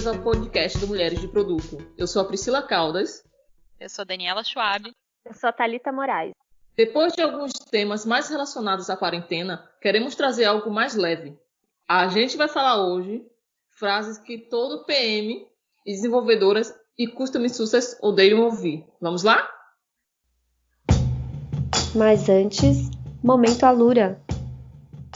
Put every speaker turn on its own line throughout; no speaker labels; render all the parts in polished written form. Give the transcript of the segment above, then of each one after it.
bem-vindas ao podcast do Mulheres de Produto. Eu sou a Priscila Caldas.
Eu sou a Daniela Schwab.
Eu sou a Thalita Moraes.
Depois de alguns temas mais relacionados à quarentena, queremos trazer algo mais leve. A gente vai falar hoje frases que todo PM e desenvolvedoras e Custom Success odeiam ouvir. Vamos lá?
Mas antes, Momento Alura.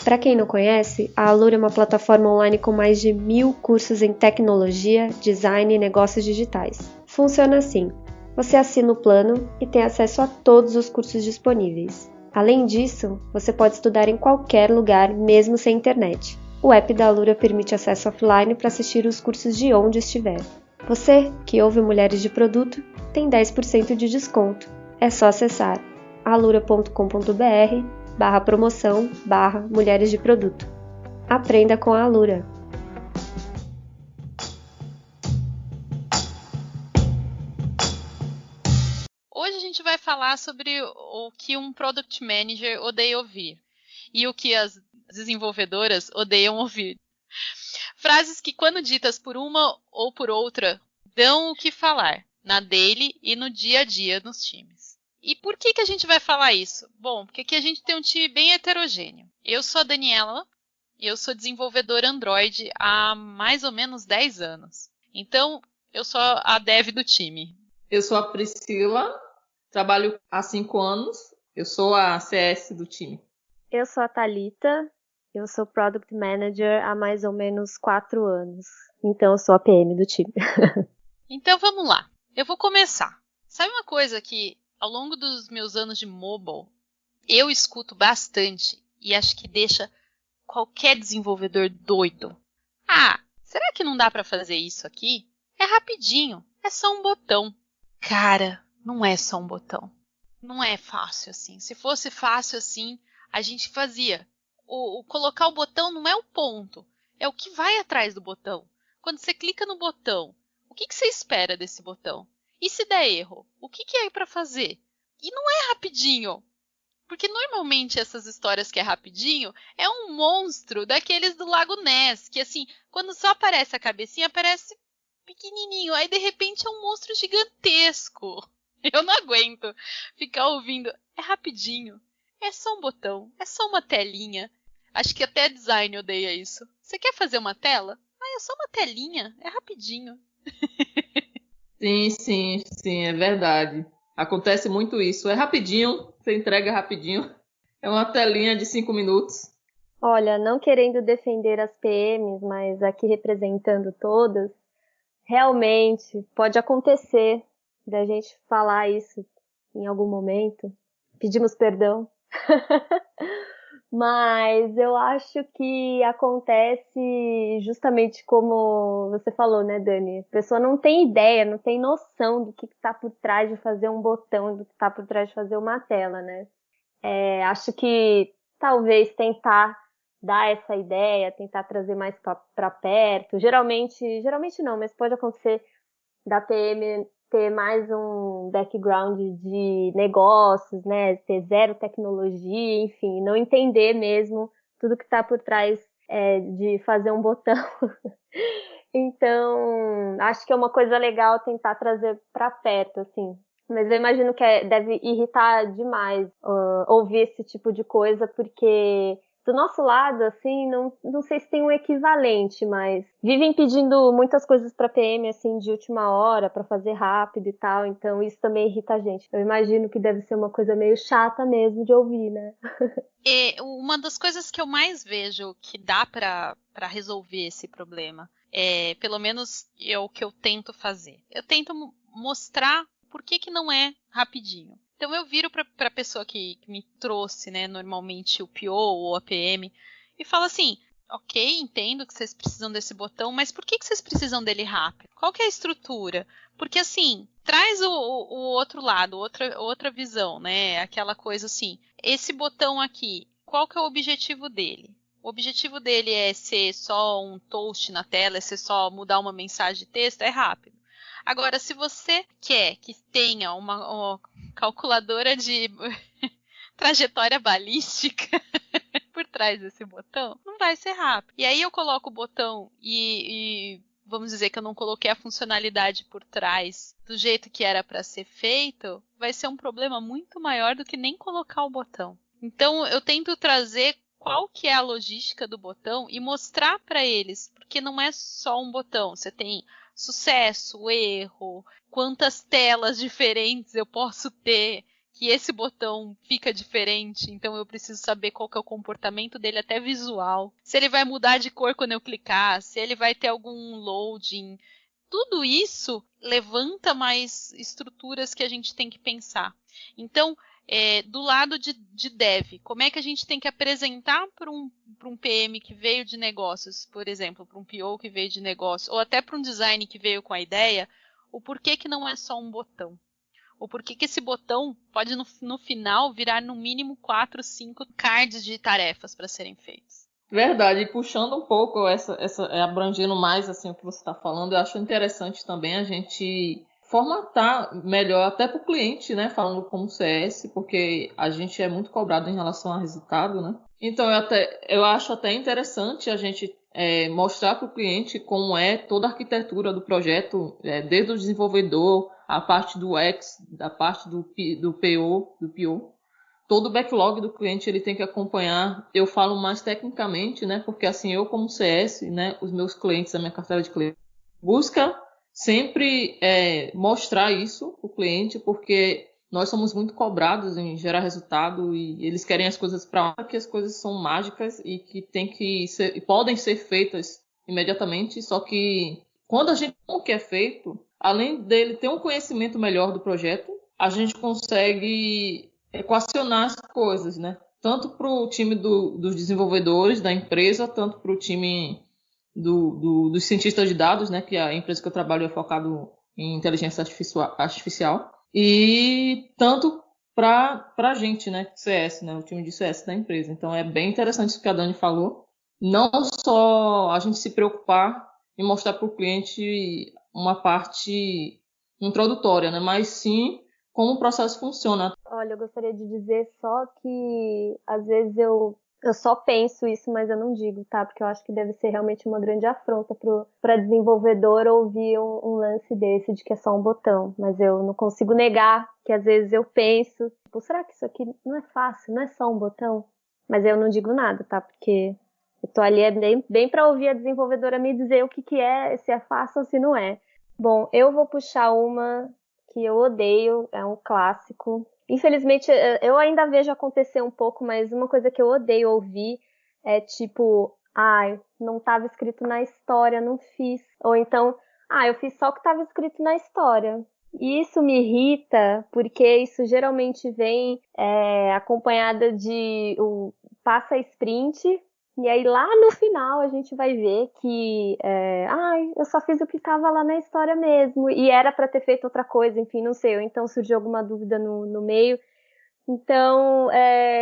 Para quem não conhece, a Alura é uma plataforma online com mais de 1000 cursos em tecnologia, design e negócios digitais. Funciona assim: você assina o plano e tem acesso a todos os cursos disponíveis. Além disso, você pode estudar em qualquer lugar, mesmo sem internet. O app da Alura permite acesso offline para assistir os cursos de onde estiver. Você, que ouve Mulheres de Produto, tem 10% de desconto. É só acessar alura.com.br/promoção/mulheres de produto. Aprenda com a Alura.
Hoje a gente vai falar sobre o que um Product Manager odeia ouvir e o que as desenvolvedoras odeiam ouvir. Frases que, quando ditas por uma ou por outra, dão o que falar na daily e no dia a dia nos times. E por que a gente vai falar isso? Bom, porque aqui a gente tem um time bem heterogêneo. Eu sou a Daniela e eu sou desenvolvedora Android há mais ou menos 10 anos. Então, eu sou a dev do time.
Eu sou a Priscila, trabalho há 5 anos, eu sou a CS do time.
Eu sou a Thalita, eu sou Product Manager há mais ou menos 4 anos. Então, eu sou a PM do time.
Então, vamos lá. Eu vou começar. Sabe uma coisa que, ao longo dos meus anos de mobile, eu escuto bastante e acho que deixa qualquer desenvolvedor doido? Ah, será que não dá para fazer isso aqui? É rapidinho, é só um botão. Cara, não é só um botão. Não é fácil assim. Se fosse fácil assim, a gente fazia. Colocar o botão não é o ponto, é o que vai atrás do botão. Quando você clica no botão, o que você espera desse botão? E se der erro, o que é para fazer? E não é rapidinho. Porque normalmente essas histórias que é rapidinho é um monstro daqueles do Lago Ness, que assim, quando só aparece a cabecinha, aparece pequenininho. Aí de repente é um monstro gigantesco. Eu não aguento ficar ouvindo. É rapidinho. É só um botão. É só uma telinha. Acho que até design odeia isso. Você quer fazer uma tela? Ah, é só uma telinha. É rapidinho.
Sim, é verdade. Acontece muito isso. É rapidinho, você entrega rapidinho. É uma telinha de 5 minutos.
Olha, não querendo defender as PMs, mas aqui representando todas, realmente pode acontecer da gente falar isso em algum momento. Pedimos perdão. Mas eu acho que acontece justamente como você falou, né, Dani? A pessoa não tem ideia, não tem noção do que está por trás de fazer um botão, do que está por trás de fazer uma tela, né? Acho que talvez tentar dar essa ideia, tentar trazer mais para perto. Geralmente não, mas pode acontecer da PM ter mais um background de negócios, né? Ter zero tecnologia, enfim, não entender mesmo tudo que está por trás de fazer um botão. Então, acho que é uma coisa legal tentar trazer para perto, assim. Mas eu imagino que deve irritar demais ouvir esse tipo de coisa, porque do nosso lado, assim, não sei se tem um equivalente, mas vivem pedindo muitas coisas para PM, assim, de última hora, para fazer rápido e tal, então isso também irrita a gente. Eu imagino que deve ser uma coisa meio chata mesmo de ouvir, né?
Uma das coisas que eu mais vejo que dá para resolver esse problema, pelo menos é o que eu tento fazer. Eu tento mostrar por que não é rapidinho. Então eu viro para a pessoa que me trouxe, né, normalmente o PO ou a PM, e falo assim: ok, entendo que vocês precisam desse botão, mas por que vocês precisam dele rápido? Qual que é a estrutura? Porque assim, traz o outro lado, outra visão, né? Aquela coisa assim, esse botão aqui, qual que é o objetivo dele? O objetivo dele é ser só um toast na tela, é ser só mudar uma mensagem de texto, é rápido. Agora, se você quer que tenha uma calculadora de trajetória balística por trás desse botão, não vai ser rápido. E aí eu coloco o botão e vamos dizer que eu não coloquei a funcionalidade por trás do jeito que era para ser feito, vai ser um problema muito maior do que nem colocar o botão. Então eu tento trazer qual que é a logística do botão e mostrar para eles, porque não é só um botão, você tem sucesso, erro, quantas telas diferentes eu posso ter, que esse botão fica diferente, então eu preciso saber qual que é o comportamento dele até visual, se ele vai mudar de cor quando eu clicar, se ele vai ter algum loading. Tudo isso levanta mais estruturas que a gente tem que pensar. Então, do lado de dev, como é que a gente tem que apresentar para um PM que veio de negócios, por exemplo, para um PO que veio de negócios, ou até para um design que veio com a ideia, o porquê que não é só um botão. O porquê que esse botão pode, no final, virar no mínimo 4, 5 cards de tarefas para serem feitas.
Verdade, e puxando um pouco, abrangendo mais assim, o que você está falando, eu acho interessante também a gente formatar melhor até para o cliente, né, falando como CS, porque a gente é muito cobrado em relação ao resultado, né? Então eu acho até interessante a gente mostrar para o cliente como é toda a arquitetura do projeto, desde o desenvolvedor, a parte do X, a parte do PO, todo o backlog do cliente ele tem que acompanhar. Eu falo mais tecnicamente, né? Porque assim, eu como CS, né? Os meus clientes, a minha carteira de clientes, busca sempre mostrar isso para o cliente, porque nós somos muito cobrados em gerar resultado e eles querem as coisas para lá, que as coisas são mágicas e que tem que ser, podem ser feitas imediatamente, só que quando a gente não quer feito, além dele ter um conhecimento melhor do projeto, a gente consegue equacionar as coisas, né? Tanto para o time dos desenvolvedores da empresa, tanto para o time dos cientistas de dados, né? Que a empresa que eu trabalho é focado em inteligência artificial. E tanto para a gente, né? CS, né? O time de CS da empresa. Então é bem interessante isso que a Dani falou. Não só a gente se preocupar em mostrar para o cliente uma parte introdutória, né? Mas sim como o processo funciona.
Olha, eu gostaria de dizer só que às vezes eu só penso isso, mas eu não digo, tá? Porque eu acho que deve ser realmente uma grande afronta para desenvolvedor ouvir um lance desse de que é só um botão. Mas eu não consigo negar que às vezes eu penso, tipo, será que isso aqui não é fácil? Não é só um botão? Mas eu não digo nada, tá? Porque eu tô ali bem para ouvir a desenvolvedora me dizer o que é, se é fácil ou se não é. Bom, eu vou puxar uma que eu odeio, é um clássico. Infelizmente, eu ainda vejo acontecer um pouco, mas uma coisa que eu odeio ouvir é tipo, ai, não estava escrito na história, não fiz. Ou então, eu fiz só o que estava escrito na história. E isso me irrita, porque isso geralmente vem acompanhada de passa sprint, e aí lá no final a gente vai ver que eu só fiz o que estava lá na história mesmo, e era para ter feito outra coisa, enfim, não sei, ou então surgiu alguma dúvida no meio. Então,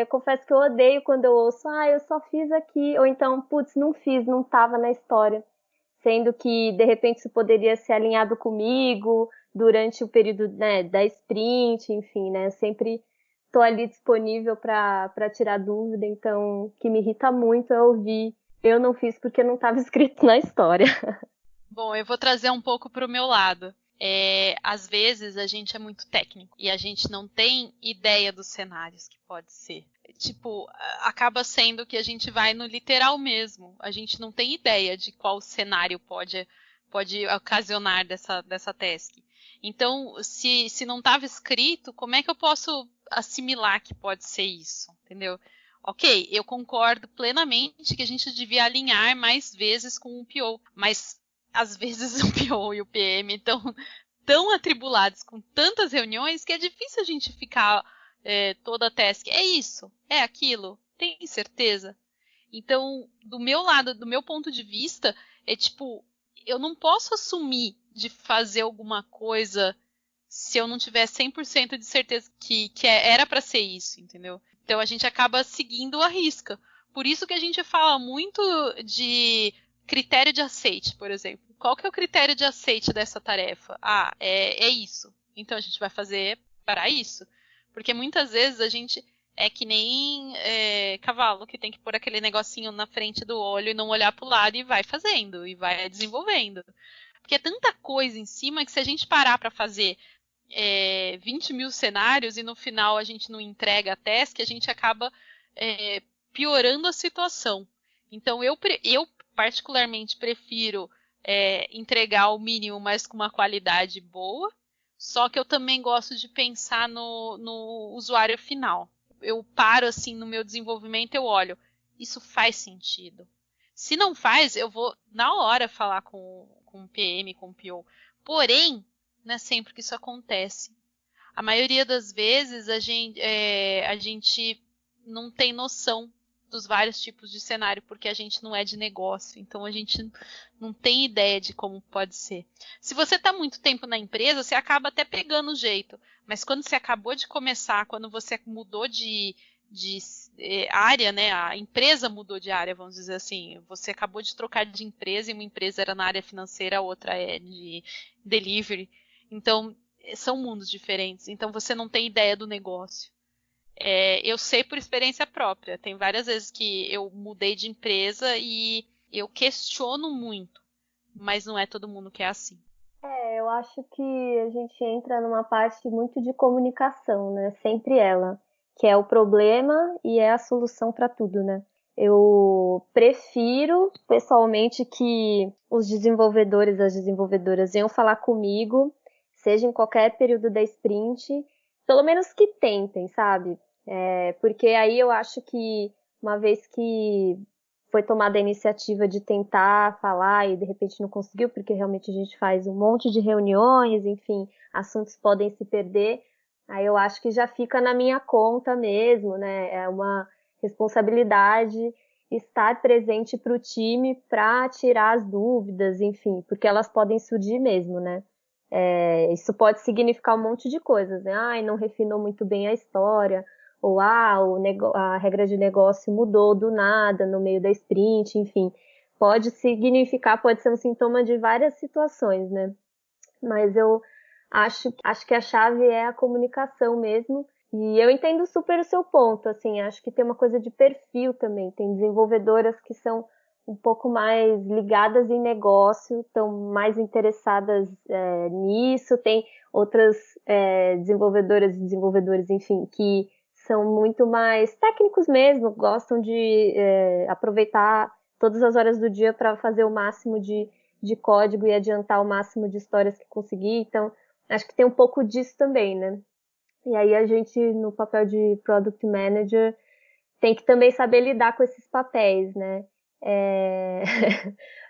confesso que eu odeio quando eu ouço, eu só fiz aqui, ou então, putz, não fiz, não estava na história. Sendo que, de repente, isso poderia ser alinhado comigo durante o período, né, da sprint, enfim, né, sempre estou ali disponível para tirar dúvida, então o que me irrita muito é ouvir eu não fiz porque não estava escrito na história.
Bom, eu vou trazer um pouco para o meu lado. Às vezes a gente é muito técnico e a gente não tem ideia dos cenários que pode ser. Tipo, acaba sendo que a gente vai no literal mesmo. A gente não tem ideia de qual cenário pode ocasionar dessa task. Então, se não estava escrito, como é que eu posso assimilar que pode ser isso? Entendeu? Ok, eu concordo plenamente que a gente devia alinhar mais vezes com o PO, mas às vezes o PO e o PM estão tão atribulados com tantas reuniões que é difícil a gente ficar toda a task. É isso? É aquilo? Tem certeza? Então, do meu lado, do meu ponto de vista, é tipo, eu não posso assumir de fazer alguma coisa se eu não tiver 100% de certeza que era para ser isso, entendeu? Então a gente acaba seguindo a risca. Por isso que a gente fala muito de critério de aceite, por exemplo. Qual que é o critério de aceite dessa tarefa? É isso. Então a gente vai fazer para isso. Porque muitas vezes a gente É que nem cavalo, que tem que pôr aquele negocinho na frente do olho e não olhar pro lado e vai fazendo, e vai desenvolvendo. Porque é tanta coisa em cima que se a gente parar para fazer 20 mil cenários e no final a gente não entrega a task, a gente acaba piorando a situação. Então eu particularmente prefiro entregar o mínimo, mas com uma qualidade boa, só que eu também gosto de pensar no usuário final. Eu paro assim no meu desenvolvimento, eu olho, isso faz sentido. Se não faz, eu vou na hora falar com o PM, com o PO. Porém, não é sempre que isso acontece. A maioria das vezes a gente não tem noção dos vários tipos de cenário, porque a gente não é de negócio, então a gente não tem ideia de como pode ser. Se você está muito tempo na empresa, você acaba até pegando o jeito, mas quando você acabou de começar, quando você mudou de área, né? A empresa mudou de área, vamos dizer assim. Você acabou de trocar de empresa e uma empresa era na área financeira, a outra é de delivery. Então, são mundos diferentes. Então, você não tem ideia do negócio. Eu sei por experiência própria. Tem várias vezes que eu mudei de empresa e eu questiono muito. Mas não é todo mundo que é assim.
Eu acho que a gente entra numa parte muito de comunicação, né? Sempre ela, que é o problema e é a solução para tudo, né? Eu prefiro, pessoalmente, que os desenvolvedores, as desenvolvedoras venham falar comigo, seja em qualquer período da sprint, pelo menos que tentem, sabe? Porque aí eu acho que, uma vez que foi tomada a iniciativa de tentar falar e de repente não conseguiu, porque realmente a gente faz um monte de reuniões, enfim, assuntos podem se perder, aí eu acho que já fica na minha conta mesmo, né? É uma responsabilidade estar presente para o time para tirar as dúvidas, enfim, porque elas podem surgir mesmo, né? Isso pode significar um monte de coisas, né? Ai, não refinou muito bem a história, ou a regra de negócio mudou do nada, no meio da sprint, enfim. Pode significar, pode ser um sintoma de várias situações, né? Mas eu acho que a chave é a comunicação mesmo. E eu entendo super o seu ponto, assim, acho que tem uma coisa de perfil também. Tem desenvolvedoras que são um pouco mais ligadas em negócio, estão mais interessadas nisso. Tem outras desenvolvedoras e desenvolvedores, enfim, que são muito mais técnicos mesmo, gostam de aproveitar todas as horas do dia para fazer o máximo de código e adiantar o máximo de histórias que conseguir. Então, acho que tem um pouco disso também, né? E aí a gente, no papel de Product Manager, tem que também saber lidar com esses papéis, né?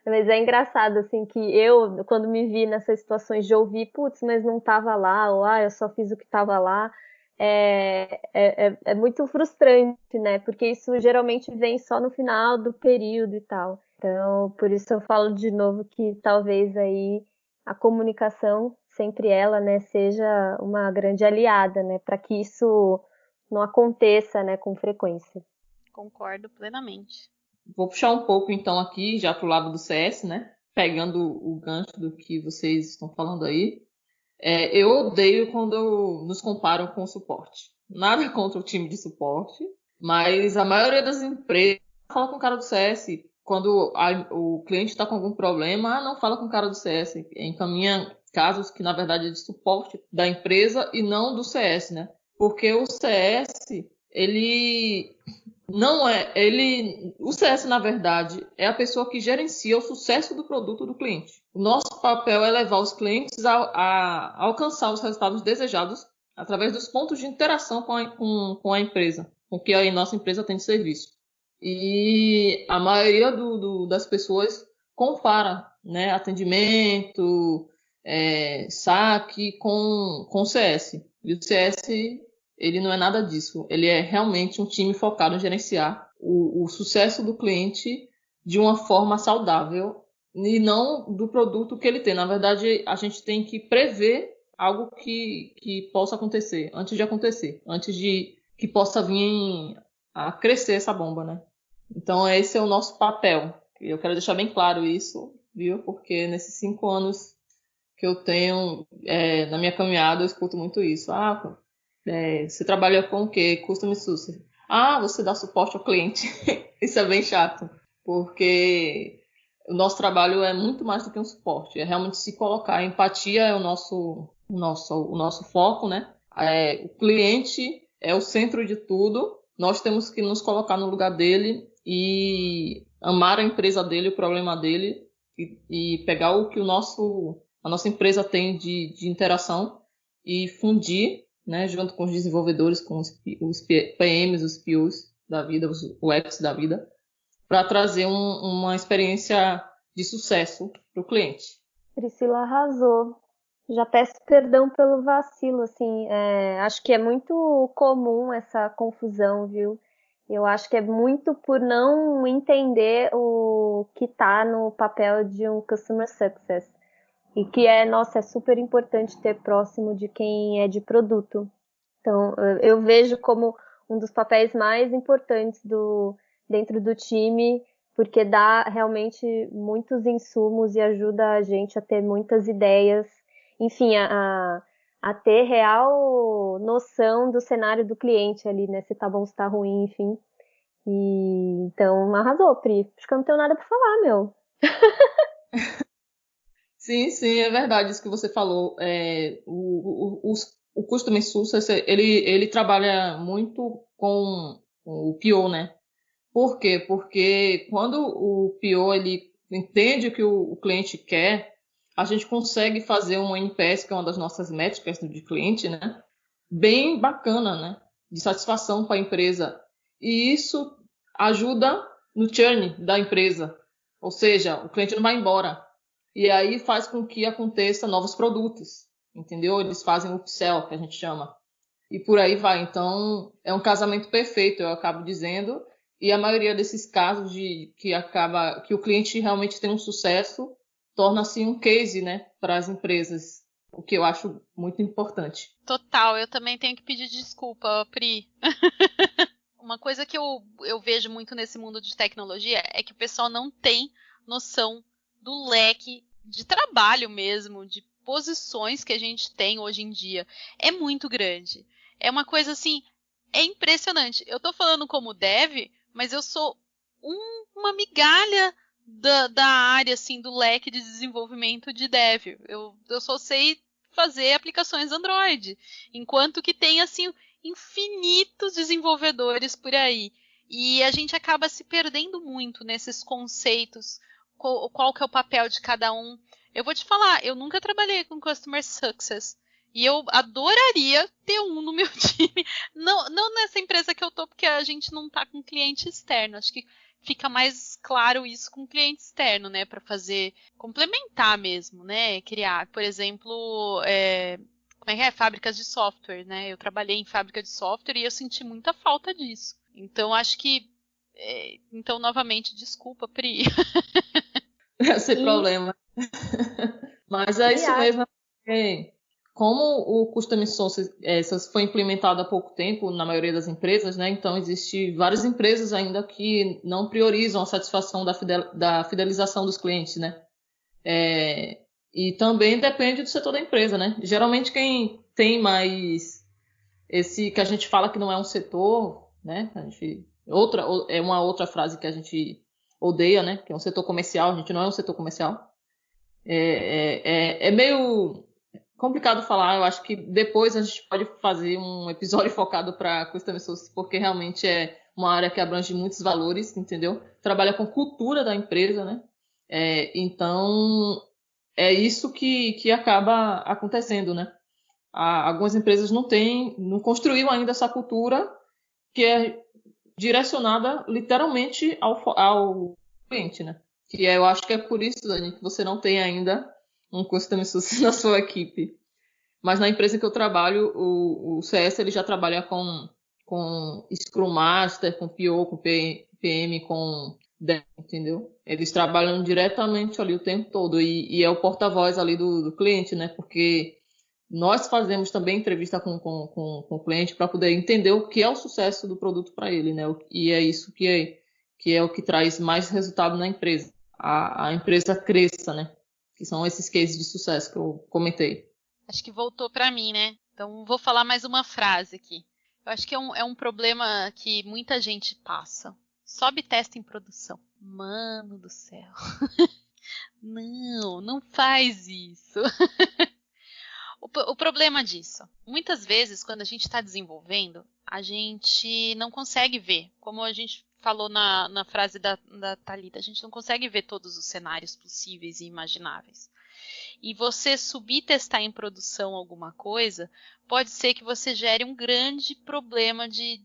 Mas é engraçado, assim, que eu, quando me vi nessas situações de ouvir, putz, mas não tava lá, ou eu só fiz o que tava lá, é muito frustrante, né? Porque isso geralmente vem só no final do período e tal. Então, por isso eu falo de novo que talvez aí a comunicação, sempre ela, né, seja uma grande aliada, né, para que isso não aconteça, né, com frequência.
Concordo plenamente.
Vou puxar um pouco então aqui, já pro lado do CS, né? Pegando o gancho do que vocês estão falando aí. Eu odeio quando nos comparam com o suporte. Nada contra o time de suporte, mas a maioria das empresas fala com o cara do CS. Quando o cliente está com algum problema, não fala com o cara do CS. Encaminha casos que, na verdade, é de suporte da empresa e não do CS, né? Porque o CS, ele não é. O CS, na verdade, é a pessoa que gerencia o sucesso do produto do cliente. O nosso papel é levar os clientes a alcançar os resultados desejados através dos pontos de interação com a empresa, com que a nossa empresa tem de serviço. E a maioria das pessoas compara, né, atendimento, saque com CS. E o CS, ele não é nada disso. Ele é realmente um time focado em gerenciar o sucesso do cliente de uma forma saudável e não do produto que ele tem. Na verdade, a gente tem que prever algo que possa acontecer, antes de acontecer, antes de que possa vir a crescer essa bomba, né? Então, esse é o nosso papel. E eu quero deixar bem claro isso, viu? Porque nesses 5 anos que eu tenho na minha caminhada, eu escuto muito isso. Você trabalha com o quê? Customer Success. Ah, você dá suporte ao cliente. Isso é bem chato, porque o nosso trabalho é muito mais do que um suporte. É realmente se colocar. A empatia é o nosso foco, né? O cliente é o centro de tudo. Nós temos que nos colocar no lugar dele e amar a empresa dele, o problema dele, e pegar o que a nossa empresa tem de interação e fundir, né, junto com os desenvolvedores, com os PMs, os POs da vida, os UX da vida, para trazer uma experiência de sucesso para o cliente.
Priscila arrasou. Já peço perdão pelo vacilo, assim, acho que é muito comum essa confusão, viu? Eu acho que é muito por não entender o que está no papel de um Customer Success. E que nossa, é super importante ter próximo de quem é de produto. Então, eu vejo como um dos papéis mais importantes dentro do time, porque dá realmente muitos insumos e ajuda a gente a ter muitas ideias, enfim, a ter real noção do cenário do cliente ali, né? Se tá bom, se tá ruim, enfim. E, então, arrasou, Pri. Acho que eu não tenho nada pra falar, meu.
Sim, sim, é verdade isso que você falou. O Customer Success, ele trabalha muito com o PO, né? Por quê? Porque quando o PO ele entende o que o cliente quer, a gente consegue fazer um NPS, que é uma das nossas métricas de cliente, né? Bem bacana, né? De satisfação para a empresa. E isso ajuda no churn da empresa. Ou seja, o cliente não vai embora. E aí faz com que aconteça novos produtos, entendeu? Eles fazem o upsell, que a gente chama. E por aí vai. Então, é um casamento perfeito, eu acabo dizendo. E a maioria desses casos que o cliente realmente tem um sucesso, torna-se um case, né, para as empresas, o que eu acho muito importante.
Total, eu também tenho que pedir desculpa, Pri. Uma coisa que eu vejo muito nesse mundo de tecnologia é que o pessoal não tem noção do leque de trabalho mesmo, de posições que a gente tem hoje em dia. É muito grande. É uma coisa assim, é impressionante. Eu tô falando como dev, mas eu sou uma migalha da área, assim, do leque de desenvolvimento de dev. Eu só sei fazer aplicações Android. Enquanto que tem, assim, infinitos desenvolvedores por aí. E a gente acaba se perdendo muito nesses conceitos, qual que é o papel de cada um. Eu vou te falar, eu nunca trabalhei com Customer Success. E eu adoraria ter um no meu time. Não nessa empresa que eu tô, porque a gente não tá com cliente externo. Acho que fica mais claro isso com cliente externo, né? Para fazer, complementar mesmo, né? Criar, por exemplo, como é que é? Fábricas de software, né? Eu trabalhei em fábrica de software e eu senti muita falta disso. Então, acho que... Então, novamente, desculpa, Pri.
Sem problema. Mas é isso mesmo. Como o Customer Success foi implementado há pouco tempo na maioria das empresas, né? Então, existem várias empresas ainda que não priorizam a satisfação da fidelização dos clientes, né? E também depende do setor da empresa, né? Geralmente quem tem mais esse que a gente fala que não é um setor, né? É uma outra frase que a gente odeia, né? Que é um setor comercial, a gente não é um setor comercial. É meio complicado falar, eu acho que depois a gente pode fazer um episódio focado para Customer Success, porque realmente é uma área que abrange muitos valores, entendeu? Trabalha com cultura da empresa, né? Então, é isso que acaba acontecendo, né? Algumas empresas não construíram ainda essa cultura que é direcionada literalmente ao cliente, né? Eu acho que é por isso, Dani, que você não tem ainda um Customer Success na sua equipe. Mas na empresa que eu trabalho, o CS ele já trabalha com Scrum Master, com PO, com PM, com Dev, entendeu? Eles trabalham diretamente ali o tempo todo e é o porta-voz ali do cliente, né? Porque nós fazemos também entrevista com o cliente para poder entender o que é o sucesso do produto para ele, né? E é isso que é o que traz mais resultado na empresa. A empresa cresça, né? Que são esses cases de sucesso que eu comentei.
Acho que voltou para mim, né? Então, vou falar mais uma frase aqui. Eu acho que é um problema que muita gente passa. Sobe teste em produção. Mano do céu. Não faz isso. O problema disso, muitas vezes, quando a gente está desenvolvendo, a gente não consegue ver, como a gente falou na frase da Thalita, a gente não consegue ver todos os cenários possíveis e imagináveis. E você subir e testar em produção alguma coisa, pode ser que você gere um grande problema de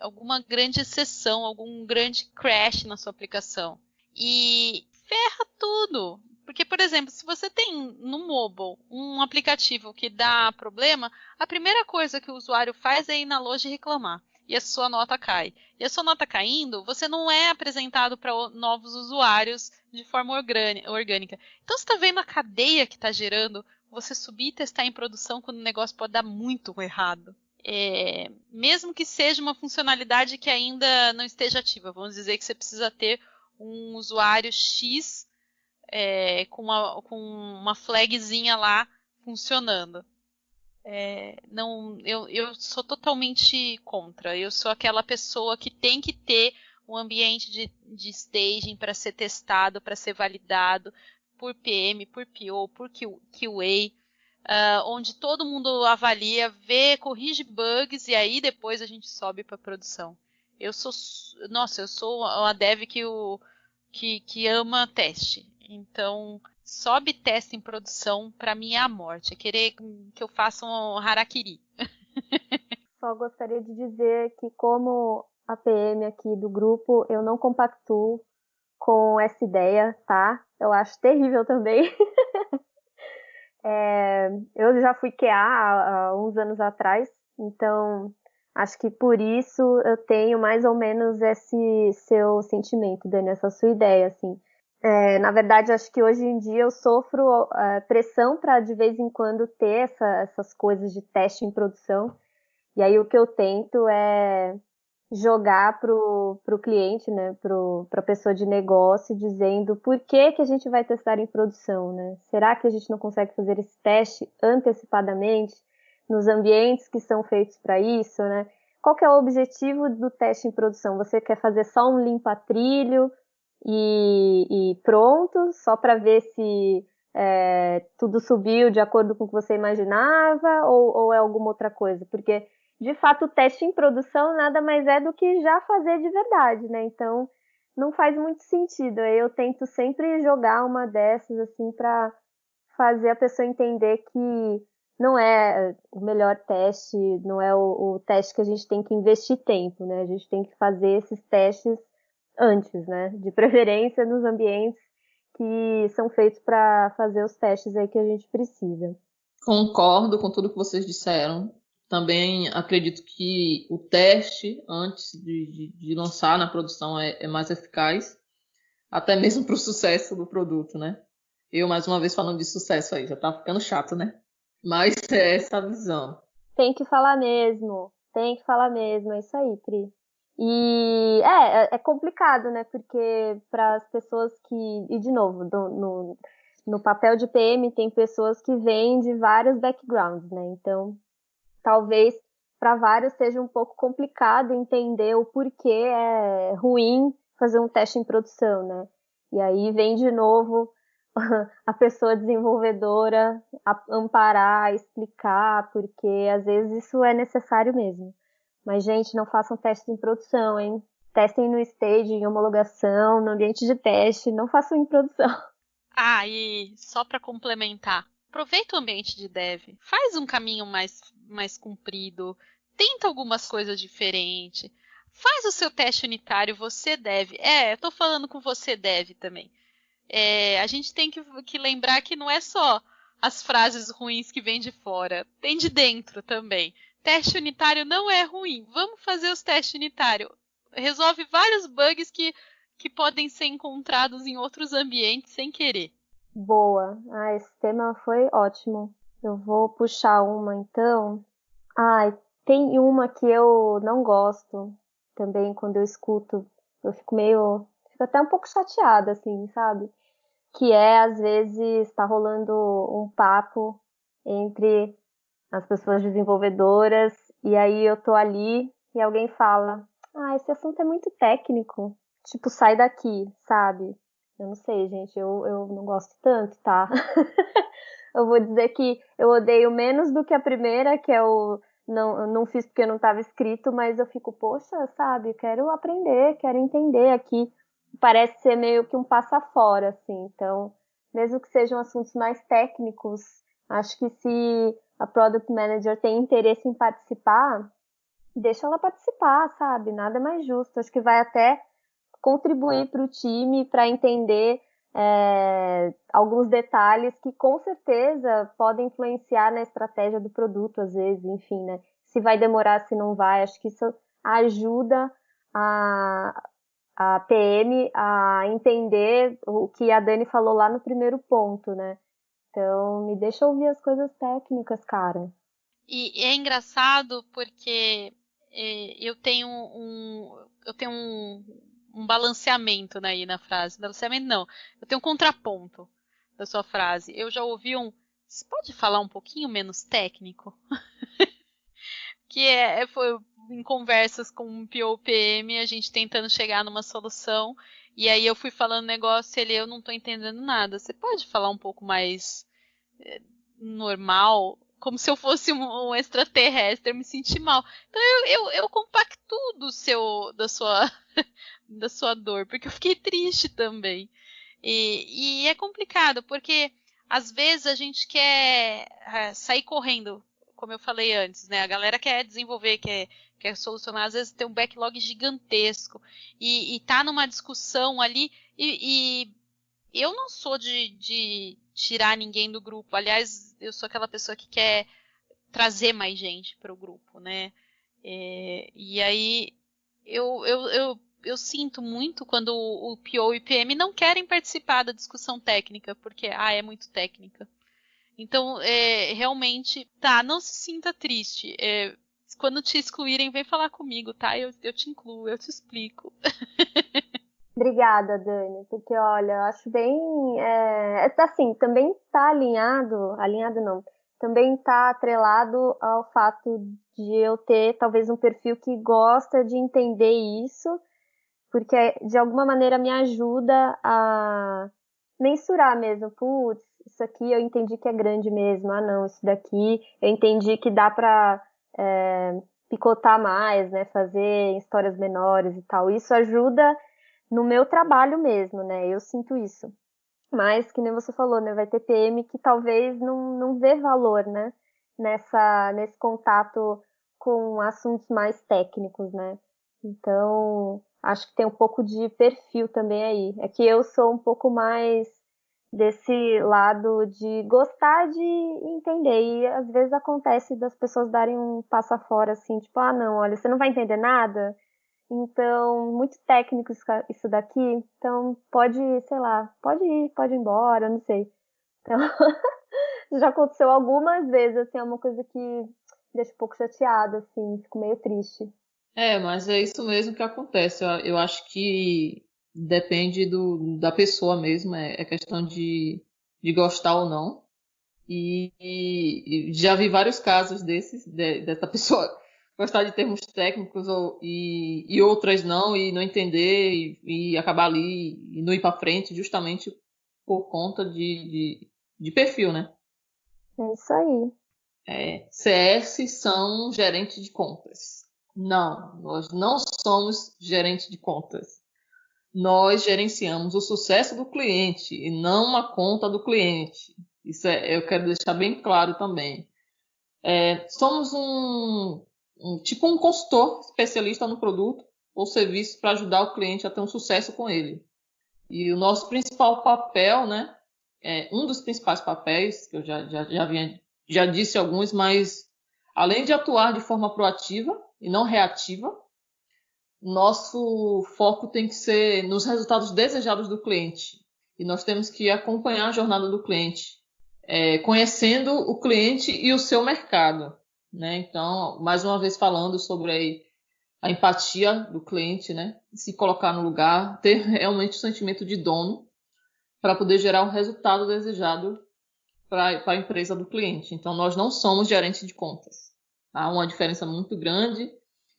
alguma grande exceção, algum grande crash na sua aplicação. E ferra tudo. Porque, por exemplo, se você tem no mobile um aplicativo que dá problema, a primeira coisa que o usuário faz é ir na loja e reclamar. E a sua nota cai. E a sua nota caindo, você não é apresentado para novos usuários de forma orgânica. Então, você está vendo a cadeia que está gerando você subir e testar em produção quando o negócio pode dar muito errado. Mesmo que seja uma funcionalidade que ainda não esteja ativa. Vamos dizer que você precisa ter um usuário X com uma flagzinha lá funcionando. Eu sou totalmente contra. Eu sou aquela pessoa que tem que ter um ambiente de staging para ser testado, para ser validado por PM, por PO, por QA, onde todo mundo avalia, vê, corrige bugs e aí depois a gente sobe para produção. Eu sou uma dev que ama teste. Então, sobe teste em produção, para mim é a morte. É querer que eu faça um harakiri.
Só gostaria de dizer que, como a PM aqui do grupo, eu não compactuo com essa ideia, tá? Eu acho terrível também. Eu já fui QA há uns anos atrás, então acho que por isso eu tenho mais ou menos esse seu sentimento, Dani, essa sua ideia, assim. Na verdade, acho que hoje em dia eu sofro pressão para de vez em quando ter essas coisas de teste em produção. E aí o que eu tento é jogar pro cliente, né, pra pessoa de negócio, dizendo por que a gente vai testar em produção, né? Será que a gente não consegue fazer esse teste antecipadamente nos ambientes que são feitos para isso, né? Qual que é o objetivo do teste em produção? Você quer fazer só um limpa-trilho e pronto, só para ver se tudo subiu de acordo com o que você imaginava ou é alguma outra coisa? Porque de fato, o teste em produção nada mais é do que já fazer de verdade, né? Então, não faz muito sentido. Eu tento sempre jogar uma dessas, assim, para fazer a pessoa entender que não é o melhor teste, não é o teste que a gente tem que investir tempo, né? A gente tem que fazer esses testes antes, né? De preferência nos ambientes que são feitos para fazer os testes aí que a gente precisa.
Concordo com tudo que vocês disseram. Também acredito que o teste antes de lançar na produção é mais eficaz, até mesmo para o sucesso do produto, né? Eu, mais uma vez, falando de sucesso aí, já tá ficando chato, né? Mas é essa a visão.
Tem que falar mesmo, é isso aí, Pri. E é complicado, né? Porque para as pessoas e de novo, no papel de PM tem pessoas que vêm de vários backgrounds, né? Então, talvez para vários seja um pouco complicado entender o porquê é ruim fazer um teste em produção, né? E aí vem de novo a pessoa desenvolvedora amparar, explicar, porque às vezes isso é necessário mesmo. Mas, gente, não façam testes em produção, hein? Testem no stage, em homologação, no ambiente de teste, não façam em produção.
E só para complementar, aproveita o ambiente de dev, faz um caminho mais comprido, tenta algumas coisas diferentes, faz o seu teste unitário, você deve. Eu tô falando com você deve também. A gente tem que lembrar que não é só as frases ruins que vêm de fora, tem de dentro também. Teste unitário não é ruim, vamos fazer os testes unitários. Resolve vários bugs que podem ser encontrados em outros ambientes sem querer.
Boa. Esse tema foi ótimo. Eu vou puxar uma então. Tem uma que eu não gosto também quando eu escuto. Eu fico até um pouco chateada, assim, sabe? Que às vezes, tá rolando um papo entre as pessoas desenvolvedoras, e aí eu tô ali e alguém fala, esse assunto é muito técnico, tipo, sai daqui, sabe? Eu não sei, gente, eu não gosto tanto, tá? Eu vou dizer que eu odeio menos do que a primeira, que é o não fiz porque não estava escrito, mas eu fico, poxa, sabe, quero aprender, quero entender aqui. Parece ser meio que um passa fora, assim. Então, mesmo que sejam assuntos mais técnicos, acho que se a Product Manager tem interesse em participar, deixa ela participar, sabe? Nada mais justo. Acho que vai até contribuir para o time para entender alguns detalhes que com certeza podem influenciar na estratégia do produto, às vezes, enfim, né? Se vai demorar, se não vai, acho que isso ajuda a PM a entender o que a Dani falou lá no primeiro ponto, né? Então, me deixa ouvir as coisas técnicas, cara.
E é engraçado porque eu tenho um balanceamento aí na frase. Balanceamento não, eu tenho um contraponto da sua frase. Eu já ouvi você pode falar um pouquinho menos técnico? Que foi em conversas com o POPM, a gente tentando chegar numa solução, e aí eu fui falando negócio e eu não tô entendendo nada. Você pode falar um pouco mais normal? Como se eu fosse um extraterrestre, eu me senti mal. Então eu compactuo da sua dor, porque eu fiquei triste também. E é complicado, porque às vezes a gente quer sair correndo, como eu falei antes, né? A galera quer desenvolver, quer solucionar, às vezes tem um backlog gigantesco e tá numa discussão ali e eu não sou de tirar ninguém do grupo. Aliás, eu sou aquela pessoa que quer trazer mais gente para o grupo, né? E aí eu sinto muito quando o PO e o PM não querem participar da discussão técnica, porque é muito técnica. Então, realmente, não se sinta triste. Quando te excluírem, vem falar comigo, tá? Eu te incluo, eu te explico.
Obrigada, Dani, porque olha, eu acho bem, assim, também está alinhado não, também está atrelado ao fato de eu ter talvez um perfil que gosta de entender isso, porque de alguma maneira me ajuda a mensurar mesmo, putz, isso aqui eu entendi que é grande mesmo, não, isso daqui eu entendi que dá para picotar mais, né, fazer histórias menores e tal, isso ajuda no meu trabalho mesmo, né? Eu sinto isso. Mas, que nem você falou, né? Vai ter PM que talvez não vê valor, né? Nesse contato com assuntos mais técnicos, né? Então, acho que tem um pouco de perfil também aí. É que eu sou um pouco mais desse lado de gostar de entender. E às vezes acontece das pessoas darem um passo fora, assim, tipo, não, olha, você não vai entender nada? Então, muito técnico isso daqui. Então, pode, sei lá, pode ir embora, não sei. Então, já aconteceu algumas vezes, assim, é uma coisa que deixa um pouco chateada, assim, fico meio triste.
Mas é isso mesmo que acontece. Eu acho que depende da pessoa mesmo, é questão de gostar ou não. E já vi vários casos dessa pessoa gostar de termos técnicos e outras não, e não entender e acabar ali e não ir para frente, justamente por conta de perfil, né?
É isso aí.
CS são gerentes de contas. Não, nós não somos gerentes de contas. Nós gerenciamos o sucesso do cliente e não uma conta do cliente. Isso eu quero deixar bem claro também. Somos tipo um consultor especialista no produto ou serviço para ajudar o cliente a ter um sucesso com ele. E o nosso principal papel, né? Um dos principais papéis, que eu já disse alguns, mas além de atuar de forma proativa e não reativa, nosso foco tem que ser nos resultados desejados do cliente. E nós temos que acompanhar a jornada do cliente, conhecendo o cliente e o seu mercado, né? Então, mais uma vez falando sobre a empatia do cliente, né? Se colocar no lugar, ter realmente o sentimento de dono para poder gerar o resultado desejado para a empresa do cliente. Então, nós não somos gerentes de contas. Há uma diferença muito grande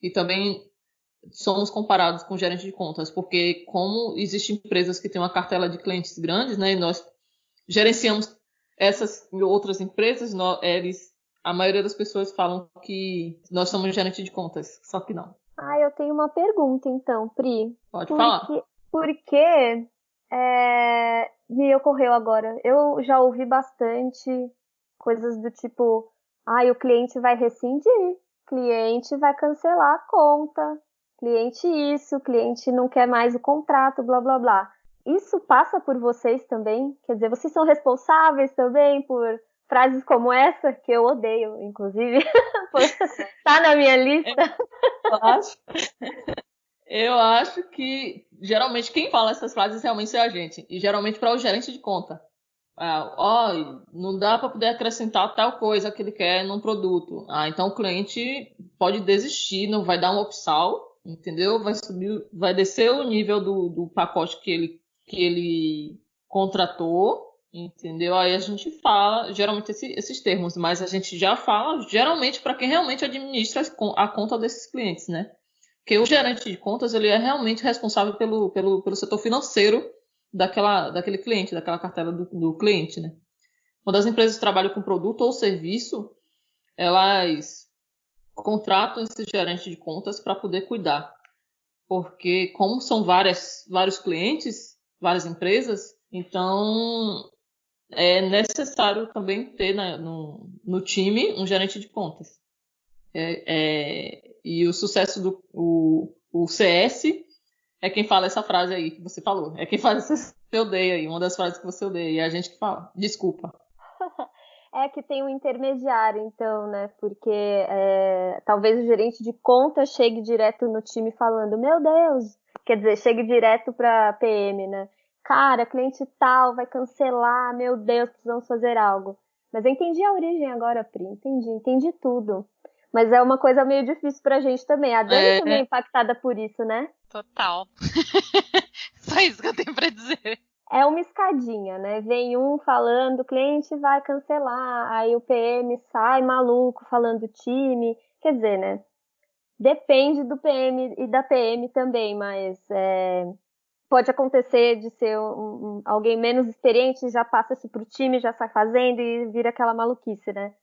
e também somos comparados com gerente de contas, porque como existem empresas que têm uma cartela de clientes grandes, né, e nós gerenciamos essas outras empresas, a maioria das pessoas falam que nós somos gerente de contas, só que não.
Eu tenho uma pergunta então, Pri.
Pode falar.
Porque me ocorreu agora. Eu já ouvi bastante coisas do tipo, o cliente vai rescindir, cliente vai cancelar a conta, cliente isso, cliente não quer mais o contrato, blá blá blá. Isso passa por vocês também? Quer dizer, vocês são responsáveis também por frases como essa, que eu odeio, inclusive, tá na minha lista.
Eu acho que geralmente quem fala essas frases realmente é a gente, e geralmente para o gerente de conta. Não dá para poder acrescentar tal coisa que ele quer num produto. Então o cliente pode desistir, não vai dar um upsell, entendeu? Vai descer o nível do pacote que ele contratou, entendeu? Aí a gente fala geralmente esses termos, mas a gente já fala geralmente para quem realmente administra a conta desses clientes, né? Porque o gerente de contas ele é realmente responsável pelo setor financeiro daquele cliente, daquela cartela do cliente, né? Quando as empresas trabalham com produto ou serviço, elas contratam esse gerente de contas para poder cuidar. Porque como são vários clientes, várias empresas, então é necessário também ter no time um gerente de contas. E o sucesso o CS é quem fala essa frase aí que você falou. É quem faz essa que você odeia aí, uma das frases que você odeia. E é a gente que fala. Desculpa.
É que tem um intermediário, então, né? Porque talvez o gerente de conta chegue direto no time falando, meu Deus, quer dizer, chegue direto para PM, né? Cara, cliente tal vai cancelar, meu Deus, precisamos fazer algo. Mas eu entendi a origem agora, Pri, entendi tudo. Mas é uma coisa meio difícil pra gente também. A Dani também é impactada por isso, né?
Total. Só isso que eu tenho pra dizer.
É uma escadinha, né? Vem um falando, o cliente vai cancelar, aí o PM sai maluco falando do time. Quer dizer, né? Depende do PM e da PM também, mas pode acontecer de ser alguém menos experiente, já passa isso pro time, já sai fazendo e vira aquela maluquice, né?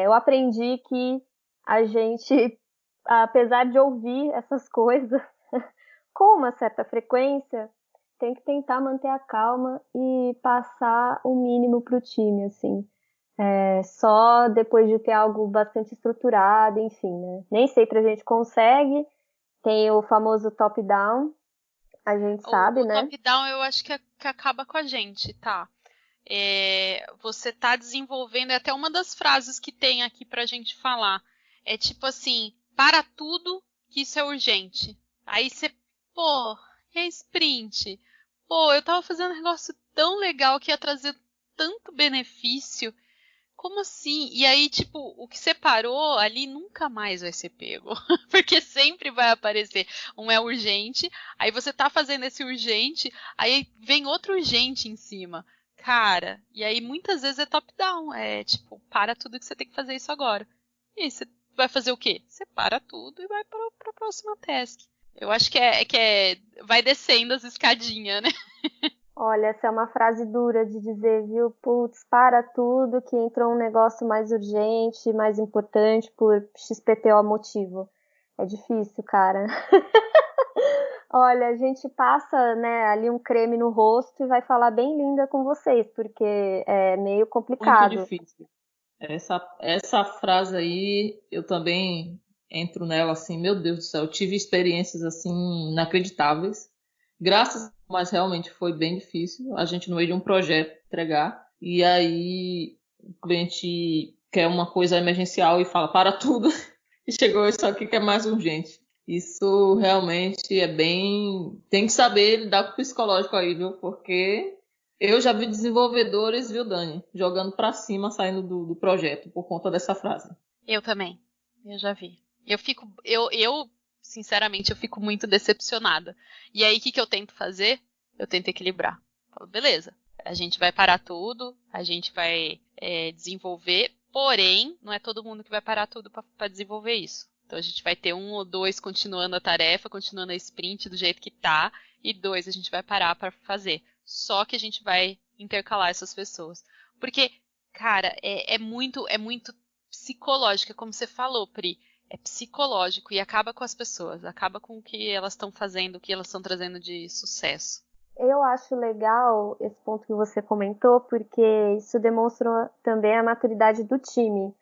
Eu aprendi que a gente, apesar de ouvir essas coisas com uma certa frequência, tem que tentar manter a calma e passar o mínimo pro time, assim. Só depois de ter algo bastante estruturado, enfim, né? Nem sempre a gente consegue. Tem o famoso top-down, a gente sabe, né?
O top-down eu acho que acaba com a gente, tá? Você tá desenvolvendo, é até uma das frases que tem aqui pra gente falar. É tipo assim, para tudo que isso é urgente. Aí você, é sprint. Eu tava fazendo um negócio tão legal que ia trazer tanto benefício. Como assim? E aí, tipo, o que separou ali nunca mais vai ser pego. Porque sempre vai aparecer. Um é urgente, aí você tá fazendo esse urgente, aí vem outro urgente em cima. Cara, e aí muitas vezes é top-down. É tipo, para tudo que você tem que fazer isso agora. E aí você vai fazer o quê? Você para tudo e vai pra próxima task. Eu acho que vai descendo as escadinhas, né?
Olha, essa é uma frase dura de dizer, viu? Putz, para tudo que entrou um negócio mais urgente, mais importante por XPTO motivo. É difícil, cara. Olha, a gente passa, né, ali um creme no rosto e vai falar bem linda com vocês, porque é meio complicado.
Muito difícil. Essa frase aí, eu também entro nela assim, meu Deus do céu, eu tive experiências assim inacreditáveis. Mas realmente foi bem difícil. A gente no meio de um projeto entregar e aí o cliente quer uma coisa emergencial e fala para tudo e chegou isso aqui que é mais urgente. Isso realmente tem que saber lidar com o psicológico aí, viu? Porque eu já vi desenvolvedores, viu, Dani, jogando pra cima, saindo do projeto por conta dessa frase.
Eu também. Eu já vi. Sinceramente, eu fico muito decepcionada. E aí, o que eu tento fazer? Eu tento equilibrar. Falo, beleza. a gente vai parar tudo, a gente vai desenvolver, porém, não é todo mundo que vai parar tudo para desenvolver isso. Então a gente vai ter 1 ou 2 continuando a tarefa, continuando a sprint do jeito que tá, e 2 a gente vai parar para fazer. Só que a gente vai intercalar essas pessoas. Porque, cara, é muito psicológico, como você falou, Pri. É psicológico e acaba com as pessoas, acaba com o que elas estão fazendo, o que elas estão trazendo de sucesso.
Eu acho legal esse ponto que você comentou, porque isso demonstra também a maturidade do time.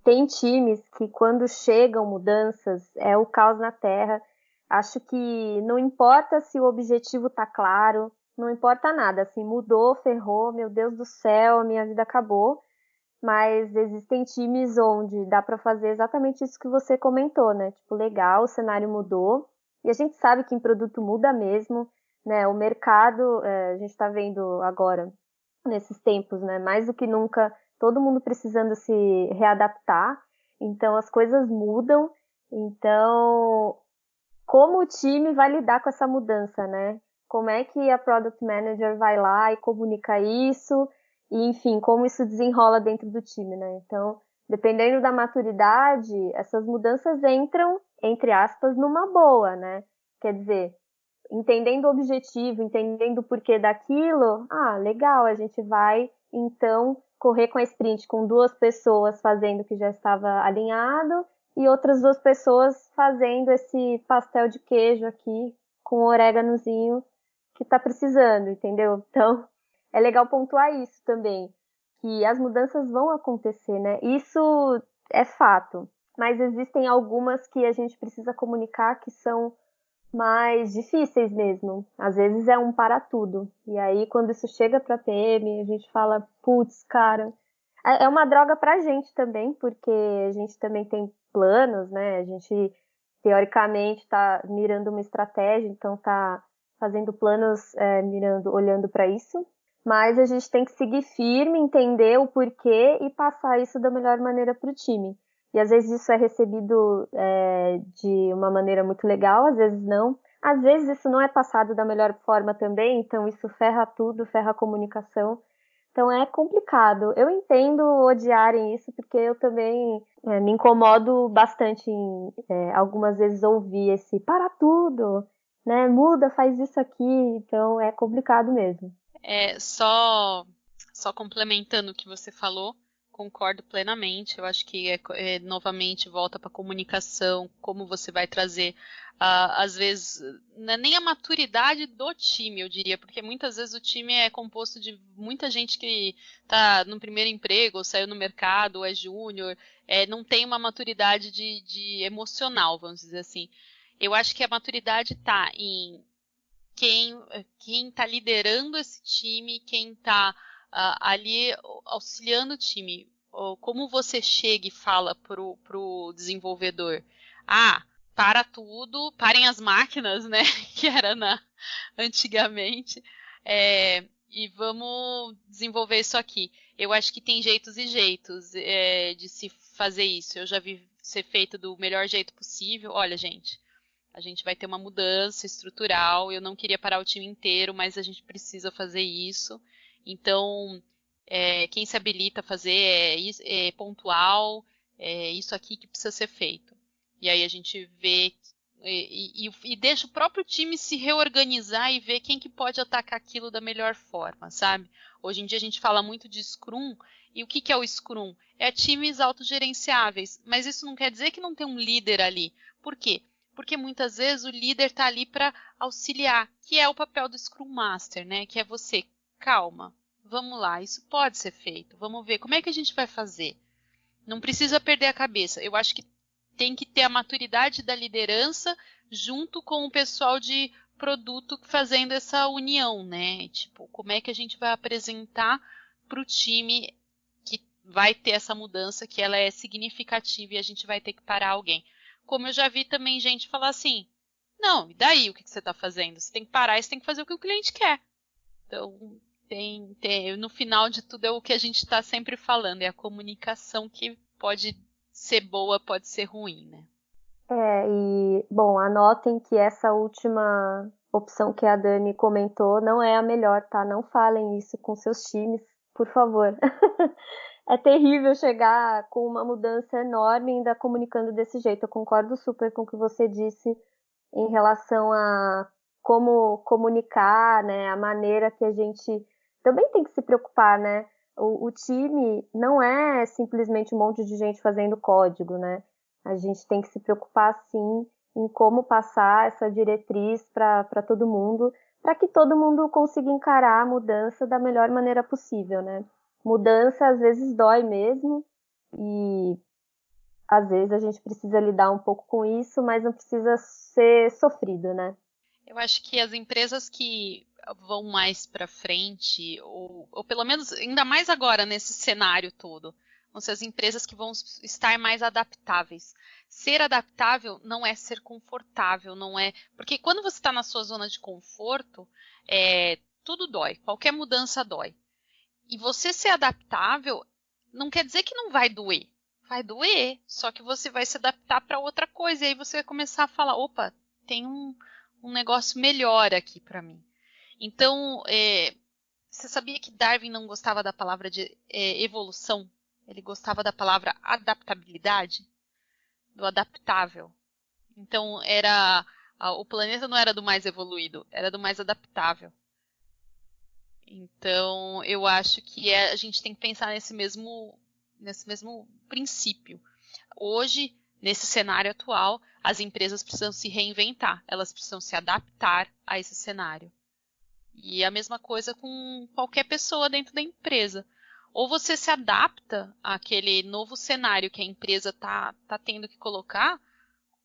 Tem times que quando chegam mudanças, é o caos na terra. Acho que não importa se o objetivo tá claro, não importa nada. Assim, mudou, ferrou, meu Deus do céu, a minha vida acabou. Mas existem times onde dá para fazer exatamente isso que você comentou, né? Tipo, legal, o cenário mudou. E a gente sabe que em produto muda mesmo, né? O mercado, a gente está vendo agora, nesses tempos, né? Mais do que nunca, todo mundo precisando se readaptar. Então, as coisas mudam. Então, como o time vai lidar com essa mudança, né? Como é que a Product Manager vai lá e comunica isso? E, enfim, como isso desenrola dentro do time, né? Então, dependendo da maturidade, essas mudanças entram, entre aspas, numa boa, né? Quer dizer, entendendo o objetivo, entendendo o porquê daquilo, legal, a gente vai, então, correr com a sprint com 2 pessoas fazendo o que já estava alinhado e outras 2 pessoas fazendo esse pastel de queijo aqui com o oréganozinho que tá precisando, entendeu? Então, é legal pontuar isso também, que as mudanças vão acontecer, né? Isso é fato, mas existem algumas que a gente precisa comunicar que são mais difíceis mesmo. Às vezes é um para tudo. E aí, quando isso chega pra PM, a gente fala, putz, cara, é uma droga pra gente também, porque a gente também tem planos, né? A gente, teoricamente, tá mirando uma estratégia, então tá fazendo planos, olhando para isso. Mas a gente tem que seguir firme, entender o porquê e passar isso da melhor maneira para o time. E às vezes isso é recebido de uma maneira muito legal, às vezes não. Às vezes isso não é passado da melhor forma também, então isso ferra tudo, ferra a comunicação. Então é complicado. Eu entendo odiarem isso, porque eu também me incomodo bastante em algumas vezes ouvir esse para tudo, né? Muda, faz isso aqui. Então é complicado mesmo.
Só complementando o que você falou, concordo plenamente. Eu acho que novamente volta para a comunicação, como você vai trazer, às vezes, não é nem a maturidade do time, eu diria, porque muitas vezes o time é composto de muita gente que está no primeiro emprego, ou saiu no mercado, ou é júnior, não tem uma maturidade de emocional, vamos dizer assim. Eu acho que a maturidade está em quem está liderando esse time, quem está ali auxiliando o time. Como você chega e fala pro desenvolvedor, para tudo, parem as máquinas, né? Que era antigamente, e vamos desenvolver isso aqui. Eu acho que tem jeitos e jeitos de se fazer isso. Eu já vi ser feito do melhor jeito possível. Olha, gente, a gente vai ter uma mudança estrutural. Eu não queria parar o time inteiro, mas a gente precisa fazer isso. Então, quem se habilita a fazer é pontual, é isso aqui que precisa ser feito. E aí a gente vê e deixa o próprio time se reorganizar e ver quem que pode atacar aquilo da melhor forma, sabe? Hoje em dia a gente fala muito de Scrum, e o que é o Scrum? É times autogerenciáveis, mas isso não quer dizer que não tem um líder ali. Por quê? Porque muitas vezes o líder está ali para auxiliar, que é o papel do Scrum Master, né? Que é você, calma, vamos lá, isso pode ser feito, vamos ver como é que a gente vai fazer. Não precisa perder a cabeça. Eu acho que tem que ter a maturidade da liderança junto com o pessoal de produto fazendo essa união, né? Tipo, como é que a gente vai apresentar para o time que vai ter essa mudança, que ela é significativa e a gente vai ter que parar alguém. Como eu já vi também gente falar assim, não, e daí o que você está fazendo? Você tem que parar e você tem que fazer o que o cliente quer. Então, no final de tudo é o que a gente está sempre falando, é a comunicação que pode ser boa, pode ser ruim, né?
Bom, anotem que essa última opção que a Dani comentou não é a melhor, tá? Não falem isso com seus times, por favor. É terrível chegar com uma mudança enorme e ainda comunicando desse jeito. Eu concordo super com o que você disse em relação a como comunicar, né? A maneira que a gente também tem que se preocupar, né? O time não é simplesmente um monte de gente fazendo código, né? A gente tem que se preocupar, sim, em como passar essa diretriz para todo mundo, para que todo mundo consiga encarar a mudança da melhor maneira possível, né? Mudança às vezes dói mesmo e às vezes a gente precisa lidar um pouco com isso, mas não precisa ser sofrido, né?
Eu acho que as empresas que vão mais para frente, ou pelo menos ainda mais agora nesse cenário todo, vão ser as empresas que vão estar mais adaptáveis. Ser adaptável não é ser confortável, não é. Porque quando você está na sua zona de conforto, tudo dói, qualquer mudança dói. E você ser adaptável não quer dizer que não vai doer. Vai doer, só que você vai se adaptar para outra coisa. E aí você vai começar a falar, opa, tem um negócio melhor aqui para mim. Então, você sabia que Darwin não gostava da palavra de evolução? Ele gostava da palavra adaptabilidade, do adaptável. Então, o planeta não era do mais evoluído, era do mais adaptável. Então, eu acho que a gente tem que pensar nesse mesmo princípio. Hoje, nesse cenário atual, as empresas precisam se reinventar, elas precisam se adaptar a esse cenário. E a mesma coisa com qualquer pessoa dentro da empresa. Ou você se adapta àquele novo cenário que a empresa tá tendo que colocar,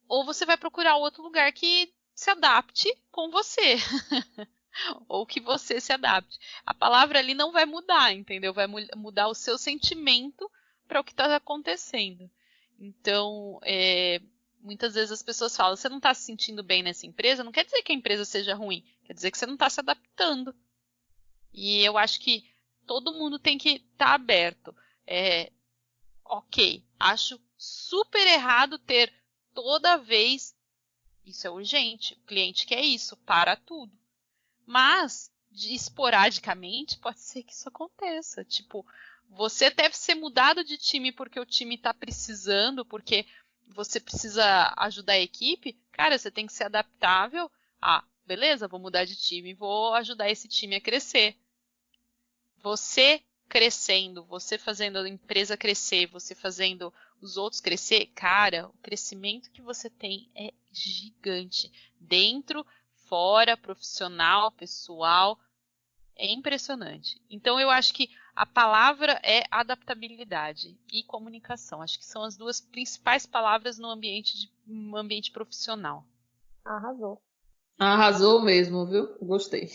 ou você vai procurar outro lugar que se adapte com você. Ou que você se adapte. A palavra ali não vai mudar, entendeu? Vai mudar o seu sentimento para o que está acontecendo. Então, muitas vezes as pessoas falam, você não está se sentindo bem nessa empresa, não quer dizer que a empresa seja ruim, quer dizer que você não está se adaptando. E eu acho que todo mundo tem que estar aberto. Ok, acho super errado ter toda vez, isso é urgente, o cliente quer isso, para tudo. Mas, esporadicamente, pode ser que isso aconteça. Tipo, você deve ser mudado de time porque o time está precisando, porque você precisa ajudar a equipe. Cara, você tem que ser adaptável. Ah, beleza, vou mudar de time, vou ajudar esse time a crescer. Você crescendo, você fazendo a empresa crescer, você fazendo os outros crescer, cara, o crescimento que você tem é gigante. Dentro, fora, profissional, pessoal, é impressionante. Então eu acho que a palavra é adaptabilidade e comunicação. Acho que são as duas principais palavras no ambiente profissional.
Arrasou.
Arrasou mesmo, viu? Gostei.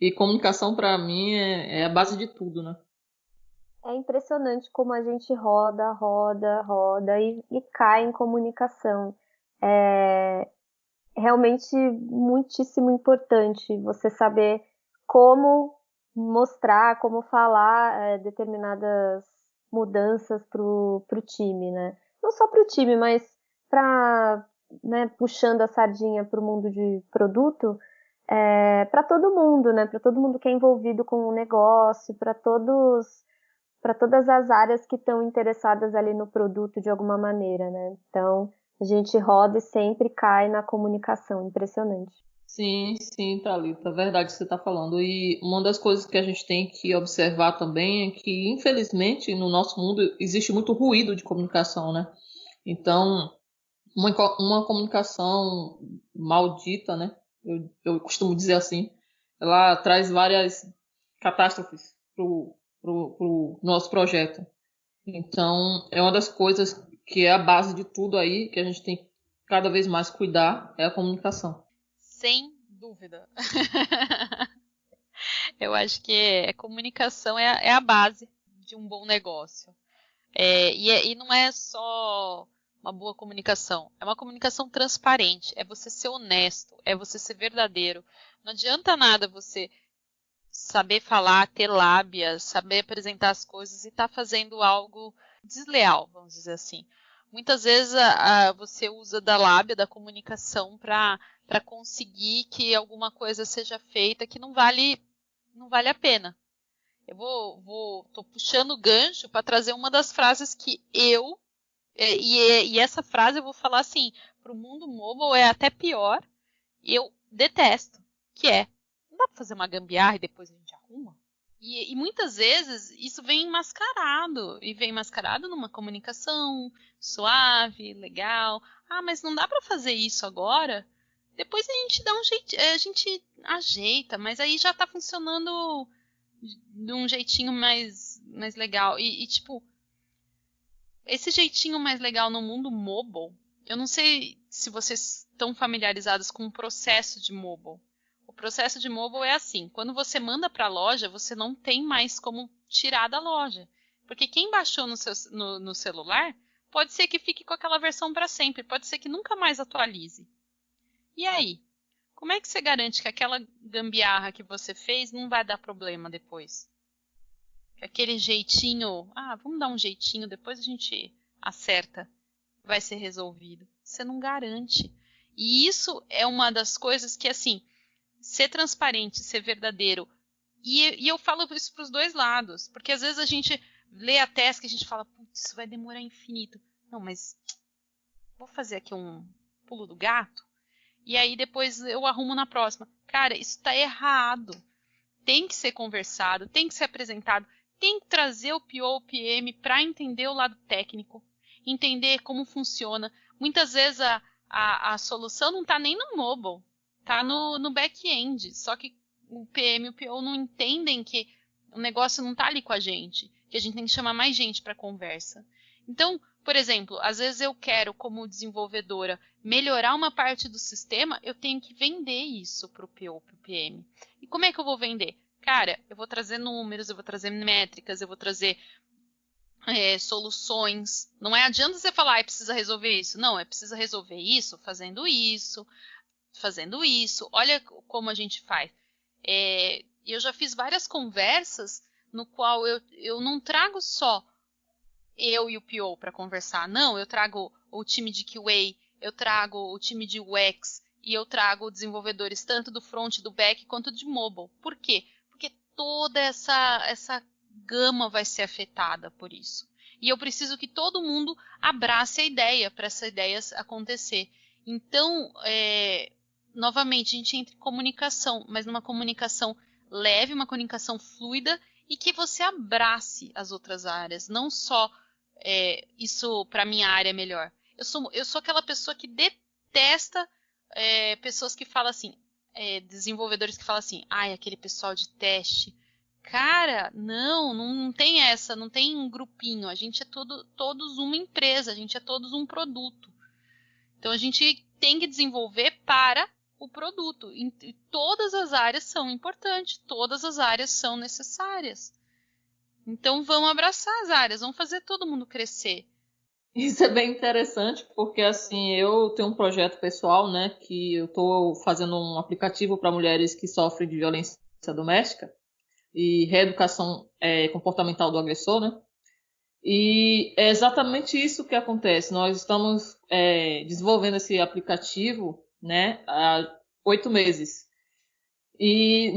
E comunicação para mim é a base de tudo, né?
É impressionante como a gente roda e cai em comunicação. É realmente muitíssimo importante você saber como mostrar, como falar determinadas mudanças pro time, né? Não só pro time, mas para, né, puxando a sardinha pro mundo de produto, para todo mundo, né? Para todo mundo que é envolvido com o negócio, para todas as áreas que estão interessadas ali no produto de alguma maneira, né? Então, a gente roda e sempre cai na comunicação, impressionante.
Sim, Thalita, verdade o que você está falando. E uma das coisas que a gente tem que observar também é que, infelizmente, no nosso mundo existe muito ruído de comunicação, né? Então, uma comunicação maldita, né? Eu costumo dizer assim, ela traz várias catástrofes pro nosso projeto. Então, é uma das coisas que é a base de tudo aí, que a gente tem que cada vez mais cuidar, é a comunicação.
Sem dúvida. Eu acho que a comunicação é a base de um bom negócio. E não é só uma boa comunicação, é uma comunicação transparente, é você ser honesto, é você ser verdadeiro. Não adianta nada você saber falar, ter lábia, saber apresentar as coisas e estar fazendo algo desleal, vamos dizer assim. muitas vezes você usa da lábia, da comunicação, para conseguir que alguma coisa seja feita que não vale a pena. Eu tô puxando o gancho para trazer uma das frases que e essa frase eu vou falar assim, para o mundo mobile é até pior, e eu detesto, que não dá para fazer uma gambiarra e depois a gente arruma? E muitas vezes isso vem mascarado numa comunicação suave, legal. Ah, mas não dá para fazer isso agora? Depois a gente dá um jeito, a gente ajeita, mas aí já está funcionando de um jeitinho mais legal. E tipo, esse jeitinho mais legal no mundo mobile, eu não sei se vocês estão familiarizados com o processo de mobile. O processo de mobile é assim, quando você manda para a loja, você não tem mais como tirar da loja. Porque quem baixou no celular, pode ser que fique com aquela versão para sempre, pode ser que nunca mais atualize. E aí? Como é que você garante que aquela gambiarra que você fez não vai dar problema depois? Aquele jeitinho, vamos dar um jeitinho, depois a gente acerta, vai ser resolvido. Você não garante. E isso é uma das coisas que, assim, ser transparente, ser verdadeiro. E eu falo isso para os dois lados, porque às vezes a gente lê a task e a gente fala, putz, isso vai demorar infinito. Não, mas vou fazer aqui um pulo do gato, e aí depois eu arrumo na próxima. Cara, isso está errado. Tem que ser conversado, tem que ser apresentado, tem que trazer o PO, o PM para entender o lado técnico, entender como funciona. Muitas vezes a solução não está nem no mobile, está no back-end. Só que o PM e o PO não entendem que o negócio não está ali com a gente, que a gente tem que chamar mais gente para conversa. Então, por exemplo, às vezes eu quero, como desenvolvedora, melhorar uma parte do sistema, eu tenho que vender isso para o PO, para o PM. E como é que eu vou vender? Cara, eu vou trazer números, eu vou trazer métricas, eu vou trazer soluções. Não adianta você falar, precisa resolver isso. Não, precisa resolver isso fazendo isso, fazendo isso. Olha como a gente faz. Eu já fiz várias conversas no qual eu não trago só eu e o PO para conversar. Não, eu trago o time de QA, eu trago o time de UX e eu trago desenvolvedores tanto do front, do back, quanto de mobile. Por quê? Porque toda essa gama vai ser afetada por isso. E eu preciso que todo mundo abrace a ideia para essa ideia acontecer. Então, novamente, a gente entra em comunicação, mas numa comunicação leve, uma comunicação fluida e que você abrace as outras áreas, não só isso para minha área é melhor. Eu sou aquela pessoa que detesta pessoas que falam assim, desenvolvedores que falam assim, aquele pessoal de teste. Cara, não tem essa, não tem um grupinho. A gente é todos uma empresa, a gente é todos um produto. Então a gente tem que desenvolver para o produto. E todas as áreas são importantes, todas as áreas são necessárias. Então vamos abraçar as áreas, vamos fazer todo mundo crescer.
Isso é bem interessante, porque assim, eu tenho um projeto pessoal, né, que eu estou fazendo um aplicativo para mulheres que sofrem de violência doméstica e reeducação comportamental do agressor, né? E é exatamente isso que acontece. Nós estamos desenvolvendo esse aplicativo, né, há 8 meses. E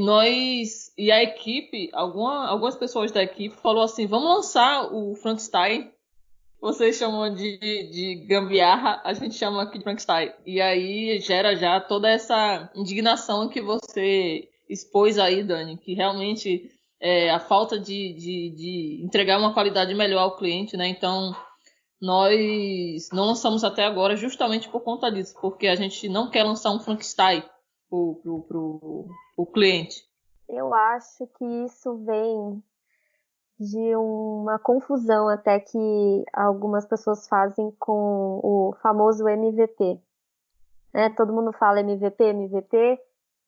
a equipe, algumas pessoas da equipe falou assim, vamos lançar o Frankenstein. Vocês chamam de gambiarra, a gente chama aqui de Frankenstein. E aí gera já toda essa indignação que você expôs aí, Dani, que realmente a falta de entregar uma qualidade melhor ao cliente, né? Então, nós não lançamos até agora justamente por conta disso, porque a gente não quer lançar um Frankenstein pro cliente.
Eu acho que isso vem de uma confusão até que algumas pessoas fazem com o famoso MVP. Todo mundo fala MVP,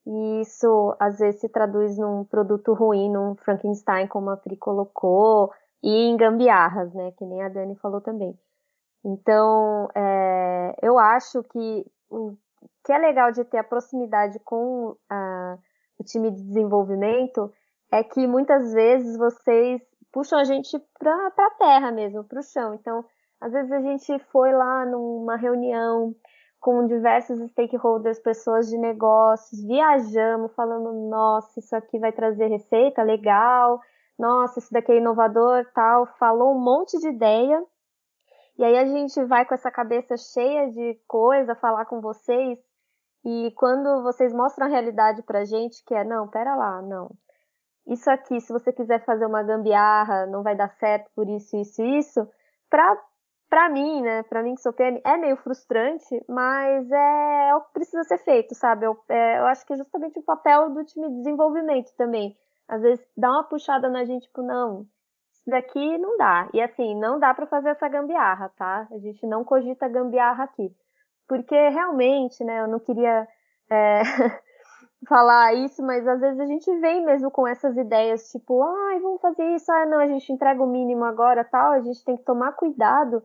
e isso às vezes se traduz num produto ruim, num Frankenstein, como a Pri colocou, e em gambiarras, né, que nem a Dani falou também. Então, eu acho que o que é legal de ter a proximidade com o time de desenvolvimento é que muitas vezes vocês puxam a gente para a terra mesmo, para o chão. Então, Às vezes a gente foi lá numa reunião com diversos stakeholders, pessoas de negócios, viajamos falando, nossa, isso aqui vai trazer receita, legal, nossa, isso daqui é inovador, tal, falou um monte de ideia, e aí a gente vai com essa cabeça cheia de coisa falar com vocês, e quando vocês mostram a realidade pra gente, que é, não, pera lá, não, isso aqui, se você quiser fazer uma gambiarra, não vai dar certo por isso, isso e isso, pra mim, né, pra mim que sou PM, é meio frustrante, mas é o que precisa ser feito, sabe? Eu acho que é justamente o papel do time de desenvolvimento também. Às vezes dá uma puxada na gente, tipo, não, isso daqui não dá. E assim, não dá pra fazer essa gambiarra, tá? A gente não cogita gambiarra aqui. Porque realmente, né, eu não queria falar isso, mas às vezes a gente vem mesmo com essas ideias, tipo, ai, vamos fazer isso, ah, não, a gente entrega o mínimo agora, tal, a gente tem que tomar cuidado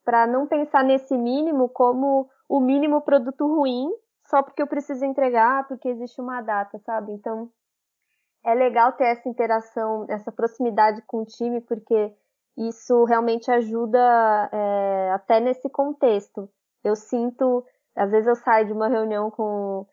para não pensar nesse mínimo como o mínimo produto ruim, só porque eu preciso entregar, porque existe uma data, sabe? Então, é legal ter essa interação, essa proximidade com o time, porque isso realmente ajuda até nesse contexto. Eu sinto, às vezes eu saio de uma reunião com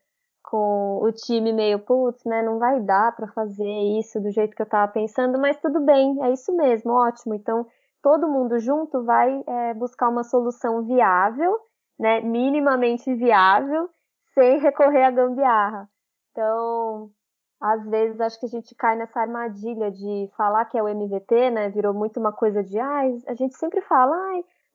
o time meio, putz, né, não vai dar para fazer isso do jeito que eu estava pensando, mas tudo bem, é isso mesmo, ótimo. Então, todo mundo junto vai buscar uma solução viável, né, minimamente viável, sem recorrer à gambiarra. Então, às vezes acho que a gente cai nessa armadilha de falar que é o MVP, né? Virou muito uma coisa de, a gente sempre fala,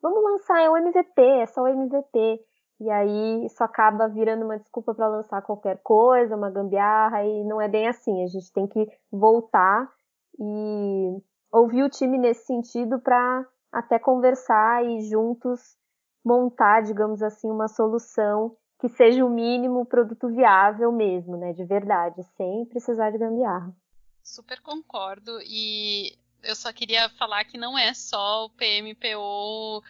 vamos lançar, é o MVP, é só o MVP. E aí isso acaba virando uma desculpa para lançar qualquer coisa, uma gambiarra, e não é bem assim. A gente tem que voltar e ouvir o time nesse sentido para até conversar e juntos montar, digamos assim, uma solução que seja o mínimo produto viável mesmo, né, de verdade, sem precisar de gambiarra.
Super concordo, e eu só queria falar que não é só o PMPO,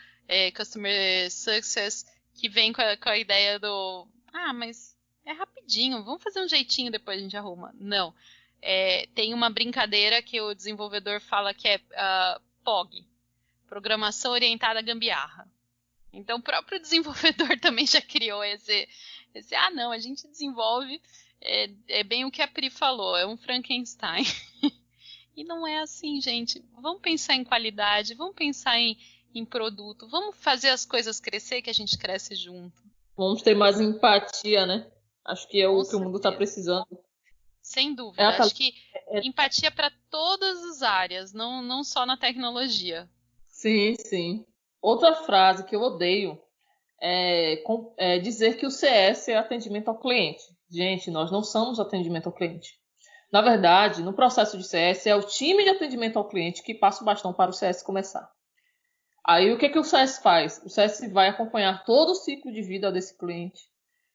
Customer Success, que vem com a ideia do, mas é rapidinho, vamos fazer um jeitinho, depois a gente arruma. Não, tem uma brincadeira que o desenvolvedor fala que é POG, Programação Orientada à Gambiarra. Então o próprio desenvolvedor também já criou esse não, a gente desenvolve, é bem o que a Pri falou, é um Frankenstein. E não é assim, gente. Vamos pensar em qualidade, vamos pensar em produto, vamos fazer as coisas crescer, que a gente cresce junto.
Vamos ter mais empatia, né? Acho que é o que o mundo está precisando.
Sem dúvida. Acho que empatia para todas as áreas, não só na tecnologia.
Sim, sim. Outra frase que eu odeio é dizer que o CS é atendimento ao cliente. Gente, nós não somos atendimento ao cliente. Na verdade, no processo de CS, é o time de atendimento ao cliente que passa o bastão para o CS começar. Aí, o que o CS faz? O CS vai acompanhar todo o ciclo de vida desse cliente,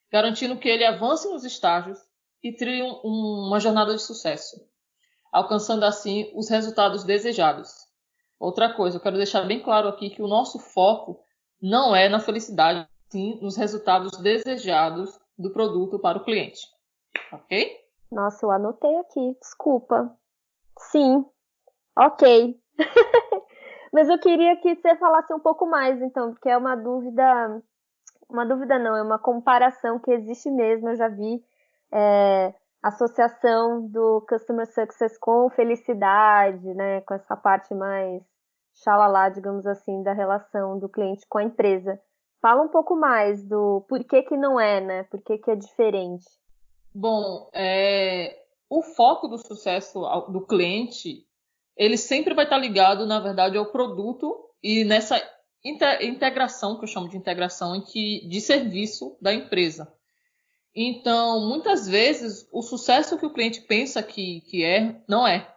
garantindo que ele avance nos estágios e trilhe uma jornada de sucesso, alcançando assim os resultados desejados. Outra coisa, eu quero deixar bem claro aqui que o nosso foco não é na felicidade, sim nos resultados desejados do produto para o cliente. Ok?
Nossa, eu anotei aqui, desculpa. Sim, ok. Mas eu queria que você falasse um pouco mais, então, porque é uma dúvida não, é uma comparação que existe mesmo, eu já vi associação do Customer Success com felicidade, né, com essa parte mais xalala, digamos assim, da relação do cliente com a empresa. Fala um pouco mais do porquê que não é, né, porquê que é diferente.
Bom, o foco do sucesso do cliente, ele sempre vai estar ligado, na verdade, ao produto e nessa integração, que eu chamo de integração de serviço da empresa. Então, muitas vezes, o sucesso que o cliente pensa que não é.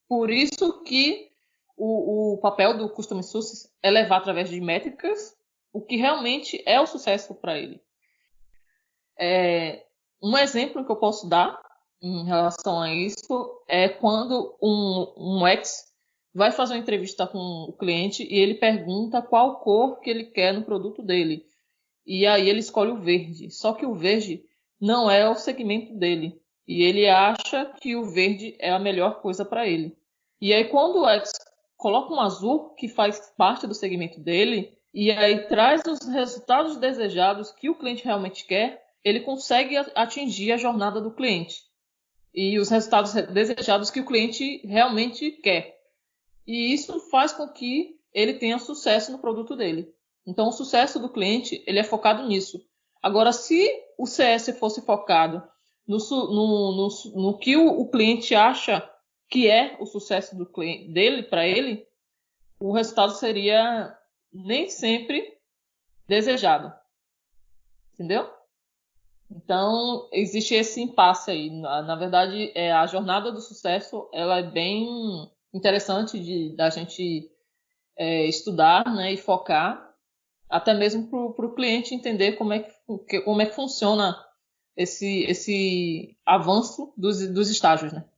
Por isso que o papel do Customer Success é levar através de métricas o que realmente é o sucesso para ele. Um exemplo que eu posso dar em relação a isso é quando um ex vai fazer uma entrevista com o cliente e ele pergunta qual cor que ele quer no produto dele. E aí ele escolhe o verde. Só que o verde não é o segmento dele. E ele acha que o verde é a melhor coisa para ele. E aí quando o ex coloca um azul que faz parte do segmento dele e aí traz os resultados desejados que o cliente realmente quer, ele consegue atingir a jornada do cliente e os resultados desejados que o cliente realmente quer. E isso faz com que ele tenha sucesso no produto dele. Então, o sucesso do cliente ele é focado nisso. Agora, se o CS fosse focado no que o cliente acha que é o sucesso do cliente, dele para ele, o resultado seria nem sempre desejado. Entendeu? Então, existe esse impasse aí. Na verdade, a jornada do sucesso ela é bem interessante da gente estudar, né, e focar, até mesmo para o cliente entender como é que funciona esse avanço dos estágios, né?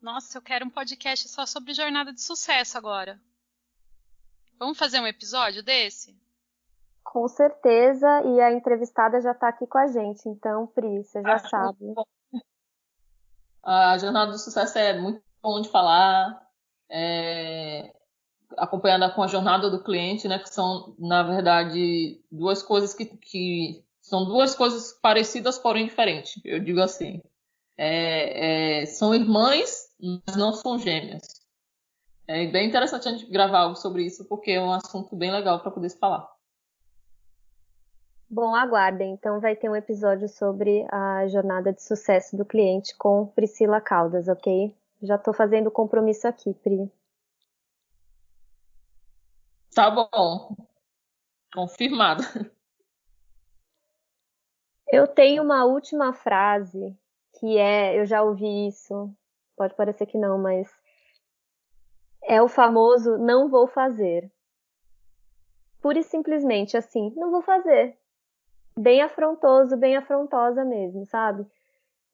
Nossa, eu quero um podcast só sobre jornada de sucesso agora. Vamos fazer um episódio desse?
Com certeza, e a entrevistada já está aqui com a gente, então, Pri, você já sabe.
A jornada do sucesso é muito bom de falar, acompanhada com a jornada do cliente, né, que são, na verdade, duas coisas que são duas coisas parecidas, porém diferentes, eu digo assim. São irmãs, mas não são gêmeas. É bem interessante a gente gravar algo sobre isso, porque é um assunto bem legal para poder se falar.
Bom, aguardem. Então vai ter um episódio sobre a jornada de sucesso do cliente com Priscila Caldas, ok? Já estou fazendo o compromisso aqui, Pri.
Tá bom. Confirmado.
Eu tenho uma última frase eu já ouvi isso, pode parecer que não, mas é o famoso não vou fazer. Pura e simplesmente assim, não vou fazer. Bem afrontoso, bem afrontosa mesmo, sabe?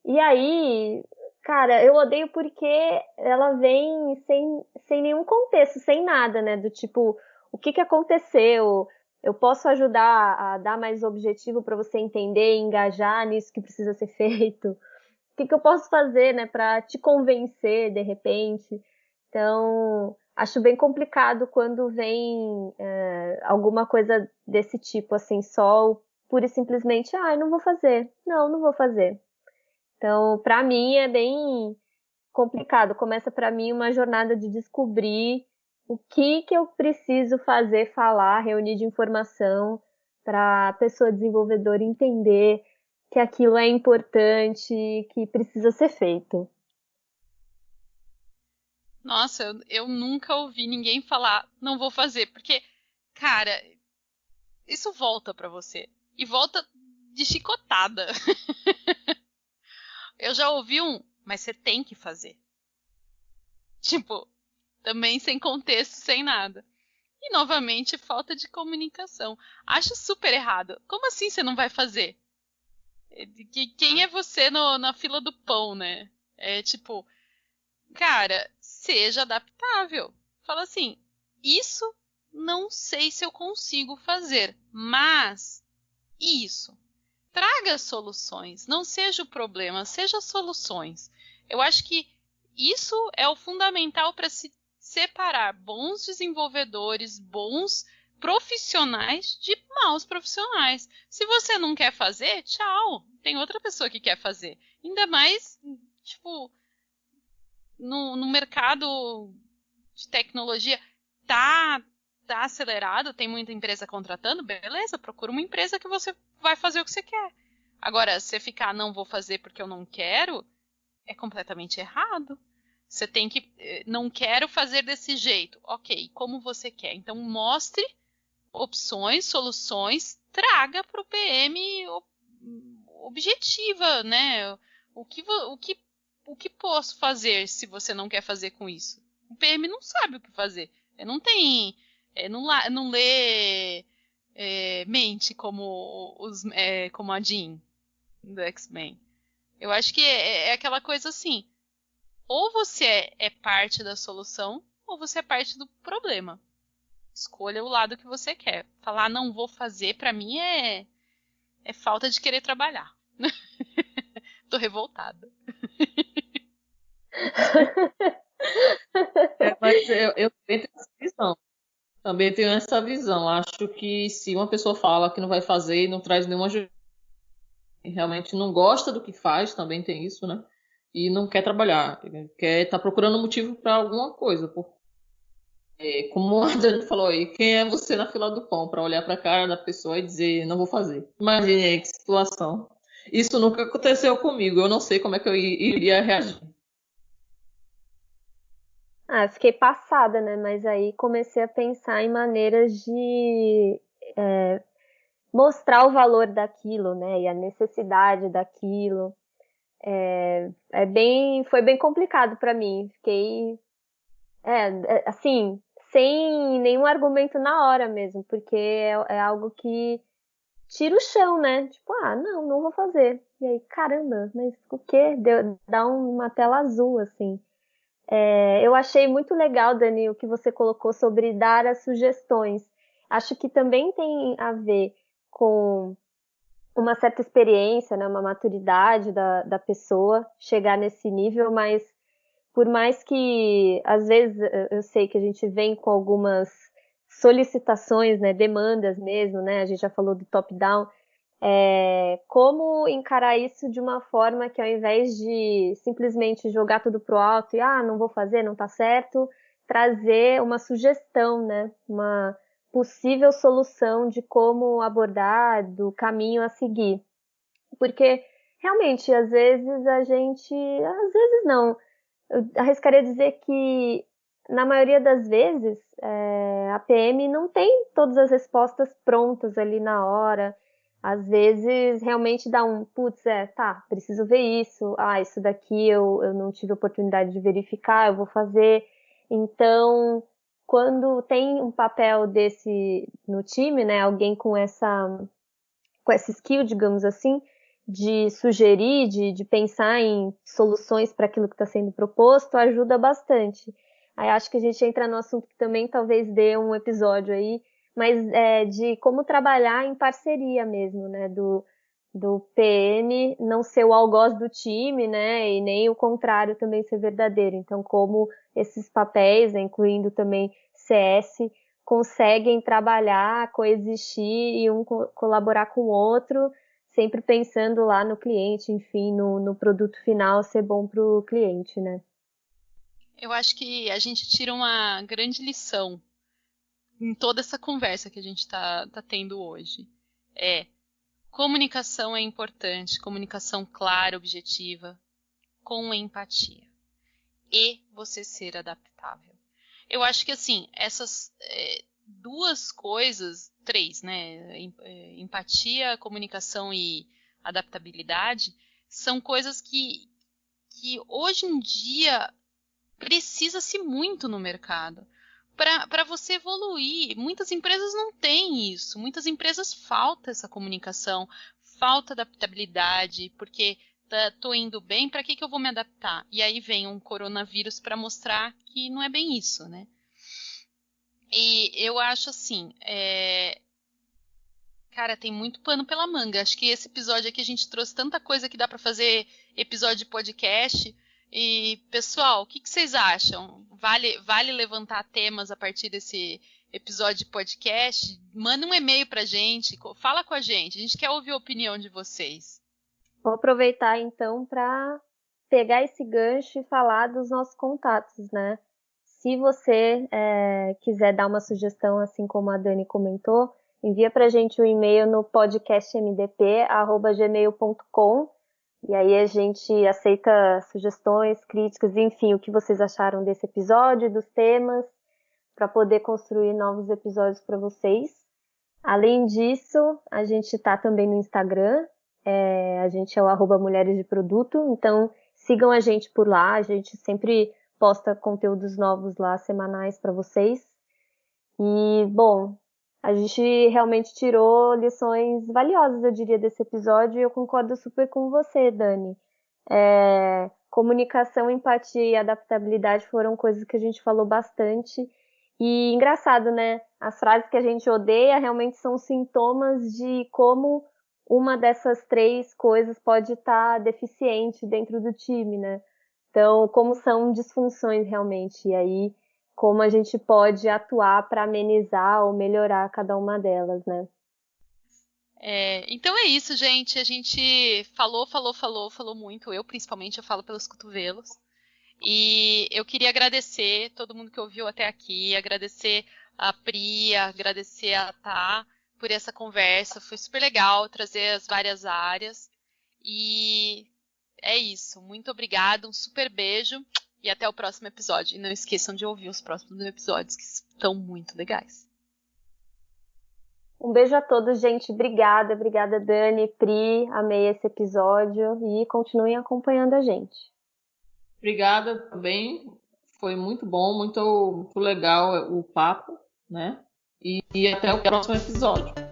E aí, cara, eu odeio porque ela vem sem nenhum contexto, sem nada, né? Do tipo, o que aconteceu? Eu posso ajudar a dar mais objetivo para você entender e engajar nisso que precisa ser feito? O que eu posso fazer, né, para te convencer de repente? Então, acho bem complicado quando vem alguma coisa desse tipo, assim, só pura e simplesmente, não vou fazer. Não vou fazer. Então, para mim é bem complicado. Começa para mim uma jornada de descobrir o que eu preciso fazer, falar, reunir de informação para a pessoa desenvolvedora entender que aquilo é importante, que precisa ser feito.
Nossa, eu nunca ouvi ninguém falar não vou fazer, porque, cara, isso volta pra você. E volta de chicotada. Eu já ouvi mas você tem que fazer. Tipo, também sem contexto, sem nada. E, novamente, falta de comunicação. Acho super errado. Como assim você não vai fazer? Quem é você na fila do pão, né? É tipo, cara, seja adaptável. Fala assim, isso não sei se eu consigo fazer, mas isso. Traga soluções, não seja o problema, seja soluções. Eu acho que isso é o fundamental para se separar bons desenvolvedores, bons profissionais de maus profissionais. Se você não quer fazer, tchau, tem outra pessoa que quer fazer. Ainda mais, tipo, no mercado de tecnologia tá acelerado, tem muita empresa contratando, beleza, procura uma empresa que você vai fazer o que você quer. Agora, você ficar, não vou fazer porque eu não quero, é completamente errado. Você tem que, não quero fazer desse jeito. Ok, como você quer? Então, mostre opções, soluções, traga para o PM objetiva, né? O que posso fazer se você não quer fazer com isso? O PM não sabe o que fazer. Não tem, não lê mente como a Jean do X-Men. Eu acho que é aquela coisa assim, ou você é parte da solução, ou você é parte do problema. Escolha o lado que você quer. Falar não vou fazer, pra mim é falta de querer trabalhar. Tô revoltada.
Mas eu também tenho essa visão. Também tenho essa visão. Acho que se uma pessoa fala que não vai fazer e não traz nenhuma realmente não gosta do que faz, também tem isso, né? E não quer trabalhar, quer estar procurando motivo para alguma coisa. Como a Dani falou aí, quem é você na fila do pão para olhar para a cara da pessoa e dizer não vou fazer? Imagine aí que situação. Isso nunca aconteceu comigo. Eu não sei como é que eu iria reagir.
Ah, fiquei passada, né? Mas aí comecei a pensar em maneiras de mostrar o valor daquilo, né? E a necessidade daquilo. Foi bem complicado para mim. Fiquei, assim, sem nenhum argumento na hora mesmo, porque é algo que tira o chão, né? Tipo, não vou fazer. E aí, caramba, mas o quê? Dá uma tela azul, assim. Eu achei muito legal, Dani, o que você colocou sobre dar as sugestões. Acho que também tem a ver com uma certa experiência, né, uma maturidade da pessoa chegar nesse nível, mas por mais que às vezes eu sei que a gente vem com algumas solicitações, né, demandas mesmo, né, a gente já falou do top-down, como encarar isso de uma forma que ao invés de simplesmente jogar tudo pro alto e não vou fazer, não tá certo, trazer uma sugestão, né? Uma possível solução de como abordar, do caminho a seguir. Porque realmente, às vezes não, eu arriscaria dizer que na maioria das vezes a PM não tem todas as respostas prontas ali na hora. Às vezes realmente dá putz, tá, preciso ver isso. Isso daqui eu não tive oportunidade de verificar, eu vou fazer. Então, quando tem um papel desse no time, né, alguém com essa skill, digamos assim, de sugerir, de pensar em soluções para aquilo que está sendo proposto, ajuda bastante. Aí acho que a gente entra no assunto que também talvez dê um episódio aí, mas de como trabalhar em parceria mesmo, né? Do PM não ser o algoz do time, né? E nem o contrário também ser verdadeiro. Então, como esses papéis, né, incluindo também CS, conseguem trabalhar, coexistir e um colaborar com o outro, sempre pensando lá no cliente, enfim, no produto final ser bom para o cliente, né?
Eu acho que a gente tira uma grande lição em toda essa conversa que a gente tá tendo hoje. Comunicação é importante, comunicação clara, objetiva, com empatia. E você ser adaptável. Eu acho que, assim, essas duas coisas, três, né? Empatia, comunicação e adaptabilidade, são coisas que hoje em dia precisa-se muito no mercado. Para você evoluir, muitas empresas não têm isso. Muitas empresas falta essa comunicação, falta adaptabilidade, porque tô indo bem, para que eu vou me adaptar? E aí vem um coronavírus para mostrar que não é bem isso, né? E eu acho assim, cara, tem muito pano pela manga. Acho que esse episódio aqui a gente trouxe tanta coisa que dá para fazer episódio de podcast. E, pessoal, o que vocês acham? Vale levantar temas a partir desse episódio de podcast? Manda um e-mail pra gente, fala com a gente. A gente quer ouvir a opinião de vocês.
Vou aproveitar então para pegar esse gancho e falar dos nossos contatos, né? Se você quiser dar uma sugestão, assim como a Dani comentou, envia para a gente um e-mail no podcastmdp@gmail.com e aí a gente aceita sugestões, críticas, enfim, o que vocês acharam desse episódio, dos temas, para poder construir novos episódios para vocês. Além disso, a gente está também no Instagram, a gente é o @mulheres de produto, então sigam a gente por lá, a gente sempre posta conteúdos novos lá, semanais para vocês. E, bom, a gente realmente tirou lições valiosas, eu diria, desse episódio, e eu concordo super com você, Dani. Comunicação, empatia e adaptabilidade foram coisas que a gente falou bastante. E engraçado, né? As frases que a gente odeia realmente são sintomas de como uma dessas três coisas pode estar deficiente dentro do time, né? Então, como são disfunções realmente, e aí como a gente pode atuar para amenizar ou melhorar cada uma delas, né?
Então é isso, gente. A gente falou muito. Eu, principalmente, eu falo pelos cotovelos. E eu queria agradecer todo mundo que ouviu até aqui, agradecer a Pri, agradecer a Tá por essa conversa. Foi super legal trazer as várias áreas. E é isso. Muito obrigada, um super beijo e até o próximo episódio. E não esqueçam de ouvir os próximos episódios, que estão muito legais.
Um beijo a todos, gente. Obrigada, Dani, Pri. Amei esse episódio e continuem acompanhando a gente.
Obrigada também. Foi muito bom, muito legal o papo, né? E até o próximo episódio.